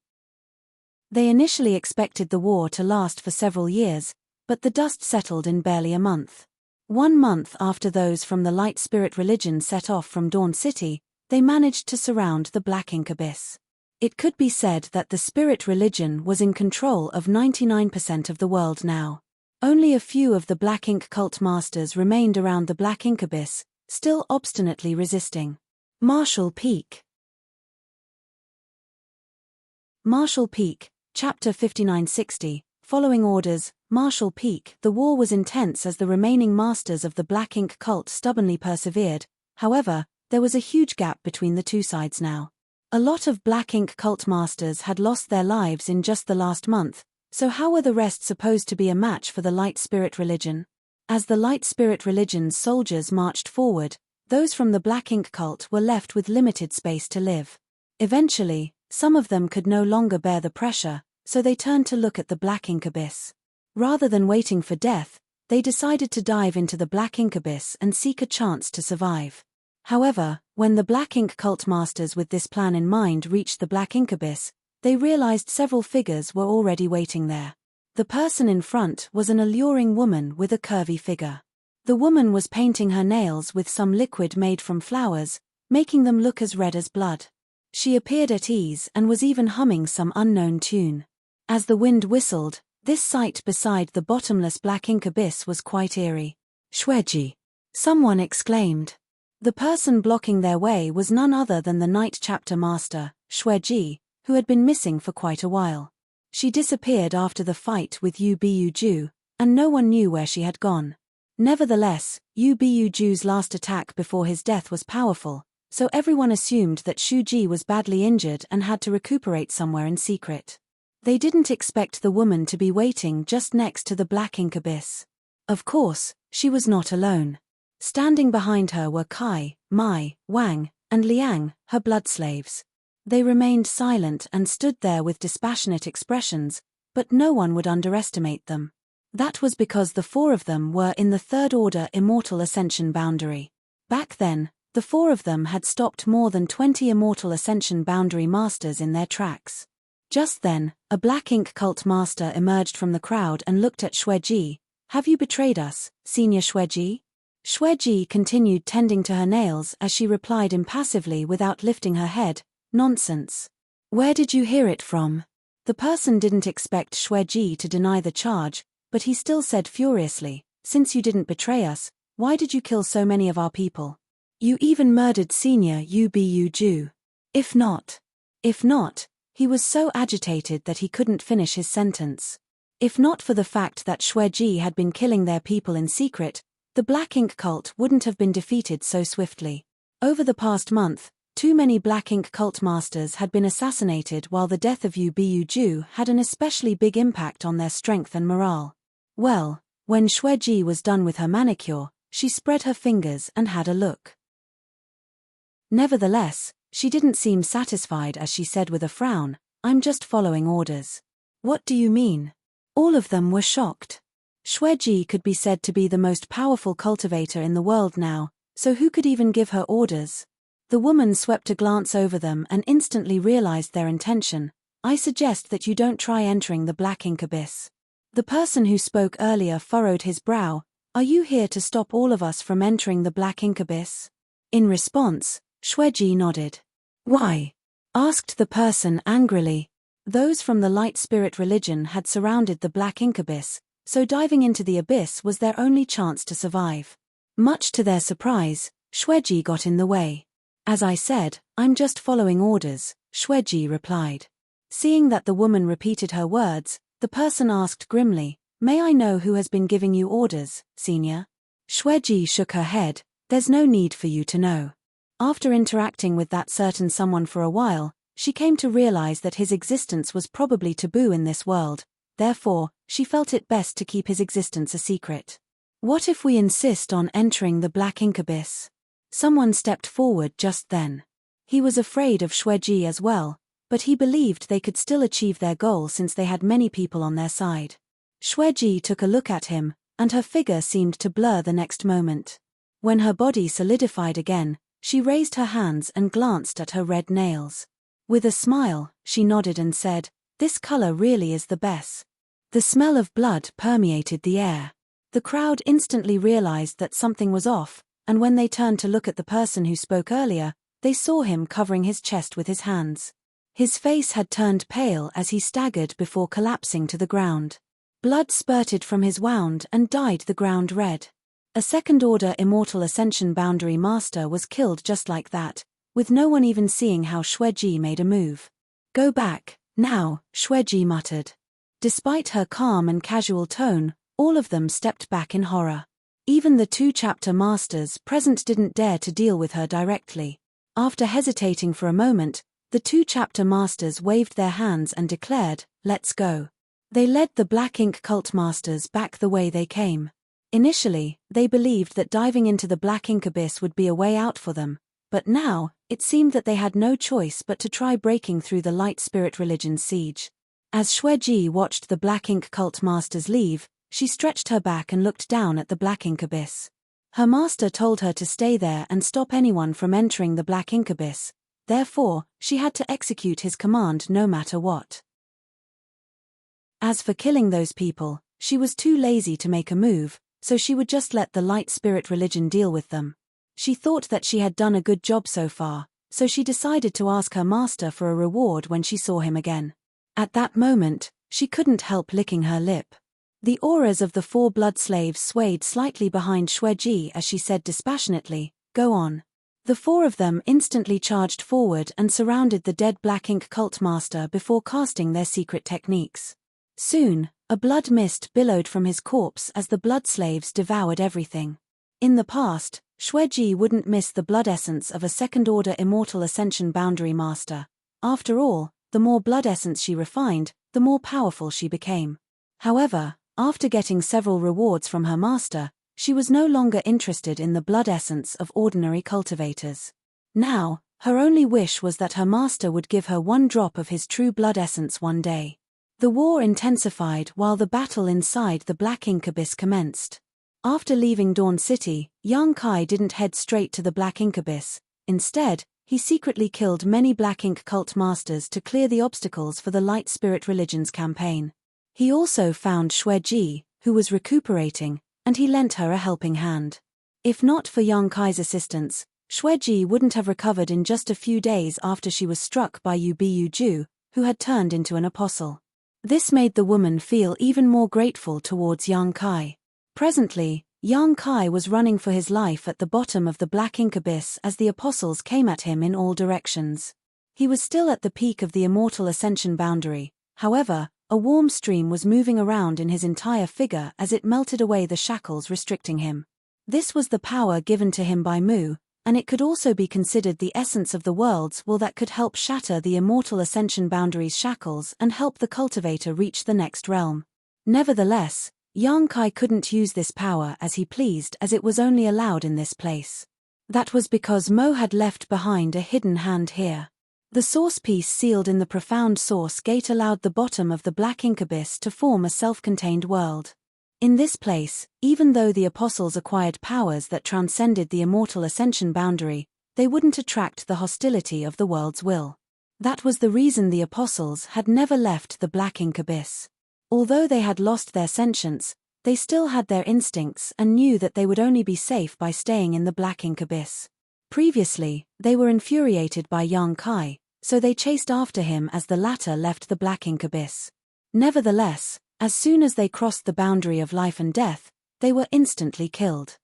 They initially expected the war to last for several years, but the dust settled in barely a month. 1 month after those from the Light Spirit religion set off from Dawn City, they managed to surround the Black Ink abyss. It could be said that the spirit religion was in control of 99% of the world now. Only a few of the Black Ink cult masters remained around the Black Ink abyss, still obstinately resisting. Marshall Peak. Marshall Peak, Chapter 5960, following orders, Marshall Peak. The war was intense as the remaining masters of the Black Ink cult stubbornly persevered. However, there was a huge gap between the two sides now. A lot of Black Ink cult masters had lost their lives in just the last month, so how were the rest supposed to be a match for the Light Spirit religion? As the Light Spirit religion's soldiers marched forward, those from the Black Ink cult were left with limited space to live. Eventually, some of them could no longer bear the pressure, so they turned to look at the Black Ink abyss. Rather than waiting for death, they decided to dive into the Black Ink abyss and seek a chance to survive. However, when the Black Ink cult masters with this plan in mind reached the Black Ink abyss, they realized several figures were already waiting there. The person in front was an alluring woman with a curvy figure. The woman was painting her nails with some liquid made from flowers, making them look as red as blood. She appeared at ease and was even humming some unknown tune. As the wind whistled, this sight beside the bottomless Black Ink abyss was quite eerie. "Shweji!" someone exclaimed. The person blocking their way was none other than the Night Chapter Master, Shweji, who had been missing for quite a while. She disappeared after the fight with Ju, and no one knew where she had gone. Nevertheless, Ju's last attack before his death was powerful, so everyone assumed that Shuji was badly injured and had to recuperate somewhere in secret. They didn't expect the woman to be waiting just next to the Black Ink abyss. Of course, she was not alone. Standing behind her were Kai, Mai, Wang, and Liang, her blood slaves. They remained silent and stood there with dispassionate expressions, but no one would underestimate them. That was because the 4 of them were in the Third Order Immortal Ascension Boundary. Back then, the 4 of them had stopped more than 20 Immortal Ascension Boundary Masters in their tracks. Just then, a Black Ink cult master emerged from the crowd and looked at Shweji. "Have you betrayed us, Senior Shweji?" Shweji continued tending to her nails as she replied impassively without lifting her head, "Nonsense. Where did you hear it from?" The person didn't expect Shweji to deny the charge, but he still said furiously, "Since you didn't betray us, why did you kill so many of our people? You even murdered Senior Ju. If not, he was so agitated that he couldn't finish his sentence. If not for the fact that Shweji had been killing their people in secret, the Black Ink cult wouldn't have been defeated so swiftly. Over the past month, too many Black Ink cult masters had been assassinated, while the death of Ju had an especially big impact on their strength and morale. Well, when Xueji was done with her manicure, she spread her fingers and had a look. Nevertheless, she didn't seem satisfied as she said with a frown, "I'm just following orders." "What do you mean?" All of them were shocked. Xueji could be said to be the most powerful cultivator in the world now, so who could even give her orders? The woman swept a glance over them and instantly realized their intention. "I suggest that you don't try entering the Black Ink abyss." The person who spoke earlier furrowed his brow. "Are you here to stop all of us from entering the Black Ink abyss?" In response, Xueji nodded. "Why?" asked the person angrily. Those from the light spirit religion had surrounded the Black Ink abyss, so diving into the abyss was their only chance to survive. Much to their surprise, Xueji got in the way. "As I said, I'm just following orders," Xueji replied. Seeing that the woman repeated her words, the person asked grimly, "May I know who has been giving you orders, senior?" Xueji shook her head. "There's no need for you to know." After interacting with that certain someone for a while, she came to realize that his existence was probably taboo in this world, therefore, she felt it best to keep his existence a secret. "What if we insist on entering the Black Ink abyss?" Someone stepped forward just then. He was afraid of Xueji as well, but he believed they could still achieve their goal since they had many people on their side. Xueji took a look at him, and her figure seemed to blur the next moment. When her body solidified again, she raised her hands and glanced at her red nails. With a smile, she nodded and said, "This color really is the best." The smell of blood permeated the air. The crowd instantly realized that something was off, and when they turned to look at the person who spoke earlier, they saw him covering his chest with his hands. His face had turned pale as he staggered before collapsing to the ground. Blood spurted from his wound and dyed the ground red. A second-order Immortal Ascension Boundary Master was killed just like that, with no one even seeing how Xueji made a move. "Go back, now," Xueji muttered. Despite her calm and casual tone, all of them stepped back in horror. Even the 2 chapter masters present didn't dare to deal with her directly. After hesitating for a moment, the 2 chapter masters waved their hands and declared, "Let's go." They led the Black Ink cult masters back the way they came. Initially, they believed that diving into the Black Ink abyss would be a way out for them, but now, it seemed that they had no choice but to try breaking through the light spirit religion's siege. As Xueji watched the Black Ink cult masters leave, she stretched her back and looked down at the Black Ink abyss. Her master told her to stay there and stop anyone from entering the Black Ink abyss, therefore, she had to execute his command no matter what. As for killing those people, she was too lazy to make a move, so she would just let the light spirit religion deal with them. She thought that she had done a good job so far, so she decided to ask her master for a reward when she saw him again. At that moment, she couldn't help licking her lip. The auras of the 4 blood slaves swayed slightly behind Xueji as she said dispassionately, "Go on." The 4 of them instantly charged forward and surrounded the dead Black Ink cult master before casting their secret techniques. Soon, a blood mist billowed from his corpse as the blood slaves devoured everything. In the past, Xueji wouldn't miss the blood essence of a second-order Immortal Ascension Boundary Master. After all, the more blood essence she refined, the more powerful she became. However, after getting several rewards from her master, she was no longer interested in the blood essence of ordinary cultivators. Now, her only wish was that her master would give her 1 drop of his true blood essence one day. The war intensified while the battle inside the Black Ink abyss commenced. After leaving Dawn City, Yang Kai didn't head straight to the Black Ink abyss. Instead, he secretly killed many Black Ink cult masters to clear the obstacles for the Light Spirit Religion's campaign. He also found Xueji, who was recuperating, and he lent her a helping hand. If not for Yang Kai's assistance, Xueji wouldn't have recovered in just a few days after she was struck by Ju, who had turned into an apostle. This made the woman feel even more grateful towards Yang Kai. Presently, Yang Kai was running for his life at the bottom of the Black Ink abyss as the apostles came at him in all directions. He was still at the peak of the Immortal Ascension boundary, however, a warm stream was moving around in his entire figure as it melted away the shackles restricting him. This was the power given to him by Mu, and it could also be considered the essence of the world's will that could help shatter the immortal ascension boundaries' shackles and help the cultivator reach the next realm. Nevertheless, Yang Kai couldn't use this power as he pleased, as it was only allowed in this place. That was because Mo had left behind a hidden hand here. The source piece sealed in the profound source gate allowed the bottom of the black ink abyss to form a self-contained world. In this place, even though the apostles acquired powers that transcended the immortal ascension boundary, they wouldn't attract the hostility of the world's will. That was the reason the apostles had never left the black ink abyss. Although they had lost their sentience, they still had their instincts and knew that they would only be safe by staying in the black ink abyss. Previously, they were infuriated by Yang Kai, so they chased after him as the latter left the black ink abyss. Nevertheless, as soon as they crossed the boundary of life and death, they were instantly killed.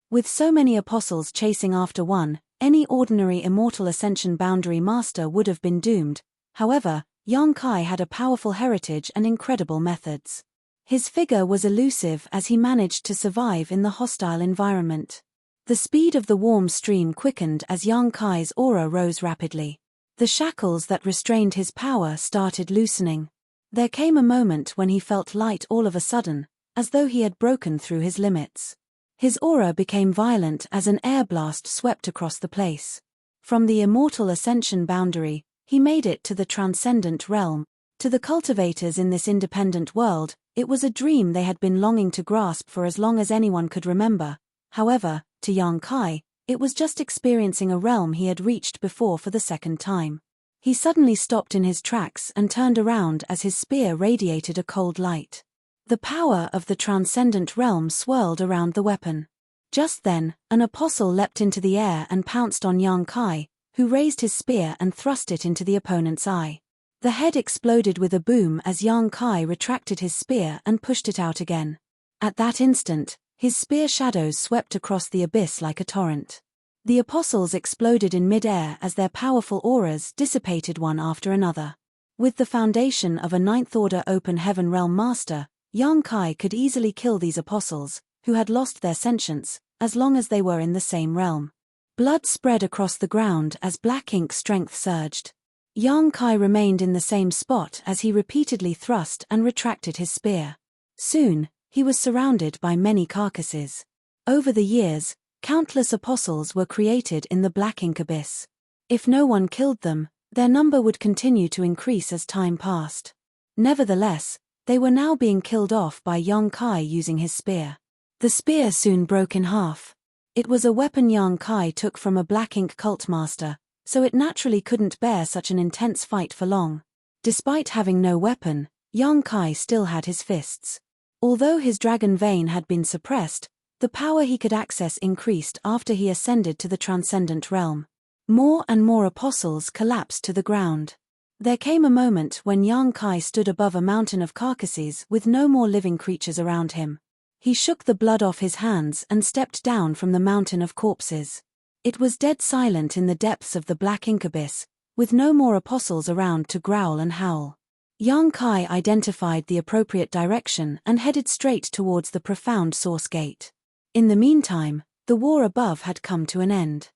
With so many apostles chasing after one, any ordinary immortal ascension boundary master would have been doomed. However, Yang Kai had a powerful heritage and incredible methods. His figure was elusive as he managed to survive in the hostile environment. The speed of the warm stream quickened as Yang Kai's aura rose rapidly. The shackles that restrained his power started loosening. There came a moment when he felt light all of a sudden, as though he had broken through his limits. His aura became violent as an air blast swept across the place. From the immortal ascension boundary, he made it to the transcendent realm. To the cultivators in this independent world, it was a dream they had been longing to grasp for as long as anyone could remember. However, to Yang Kai, it was just experiencing a realm he had reached before for the second time. He suddenly stopped in his tracks and turned around as his spear radiated a cold light. The power of the transcendent realm swirled around the weapon. Just then, an apostle leapt into the air and pounced on Yang Kai, who raised his spear and thrust it into the opponent's eye. The head exploded with a boom as Yang Kai retracted his spear and pushed it out again. At that instant, his spear shadows swept across the abyss like a torrent. The apostles exploded in mid-air as their powerful auras dissipated one after another. With the foundation of a ninth-order open heaven realm master, Yang Kai could easily kill these apostles, who had lost their sentience, as long as they were in the same realm. Blood spread across the ground as black ink strength surged. Yang Kai remained in the same spot as he repeatedly thrust and retracted his spear. Soon, he was surrounded by many carcasses. Over the years, countless apostles were created in the black ink abyss. If no one killed them, their number would continue to increase as time passed. Nevertheless, they were now being killed off by Yang Kai using his spear. The spear soon broke in half. It was a weapon Yang Kai took from a black ink cult master, so it naturally couldn't bear such an intense fight for long. Despite having no weapon, Yang Kai still had his fists. Although his dragon vein had been suppressed, the power he could access increased after he ascended to the transcendent realm. More and more apostles collapsed to the ground. There came a moment when Yang Kai stood above a mountain of carcasses with no more living creatures around him. He shook the blood off his hands and stepped down from the mountain of corpses. It was dead silent in the depths of the black ink abyss, with no more apostles around to growl and howl. Yang Kai identified the appropriate direction and headed straight towards the profound source gate. In the meantime, the war above had come to an end.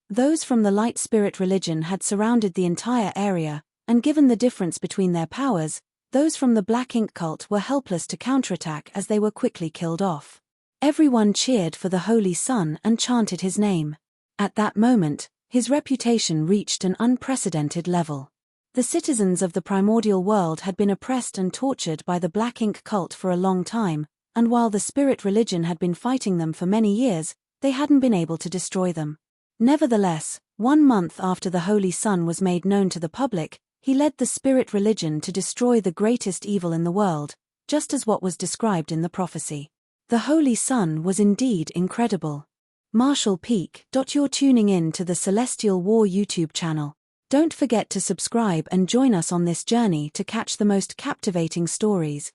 Those from the light spirit religion had surrounded the entire area, and given the difference between their powers, those from the black ink cult were helpless to counterattack as they were quickly killed off. Everyone cheered for the Holy Sun and chanted his name. At that moment, his reputation reached an unprecedented level. The citizens of the primordial world had been oppressed and tortured by the black ink cult for a long time, and while the spirit religion had been fighting them for many years, they hadn't been able to destroy them. Nevertheless, 1 month after the Holy Sun was made known to the public, he led the spirit religion to destroy the greatest evil in the world, just as what was described in the prophecy. The Holy Sun was indeed incredible. Marshall Peak. You're tuning in to the Celestial War YouTube channel. Don't forget to subscribe and join us on this journey to catch the most captivating stories,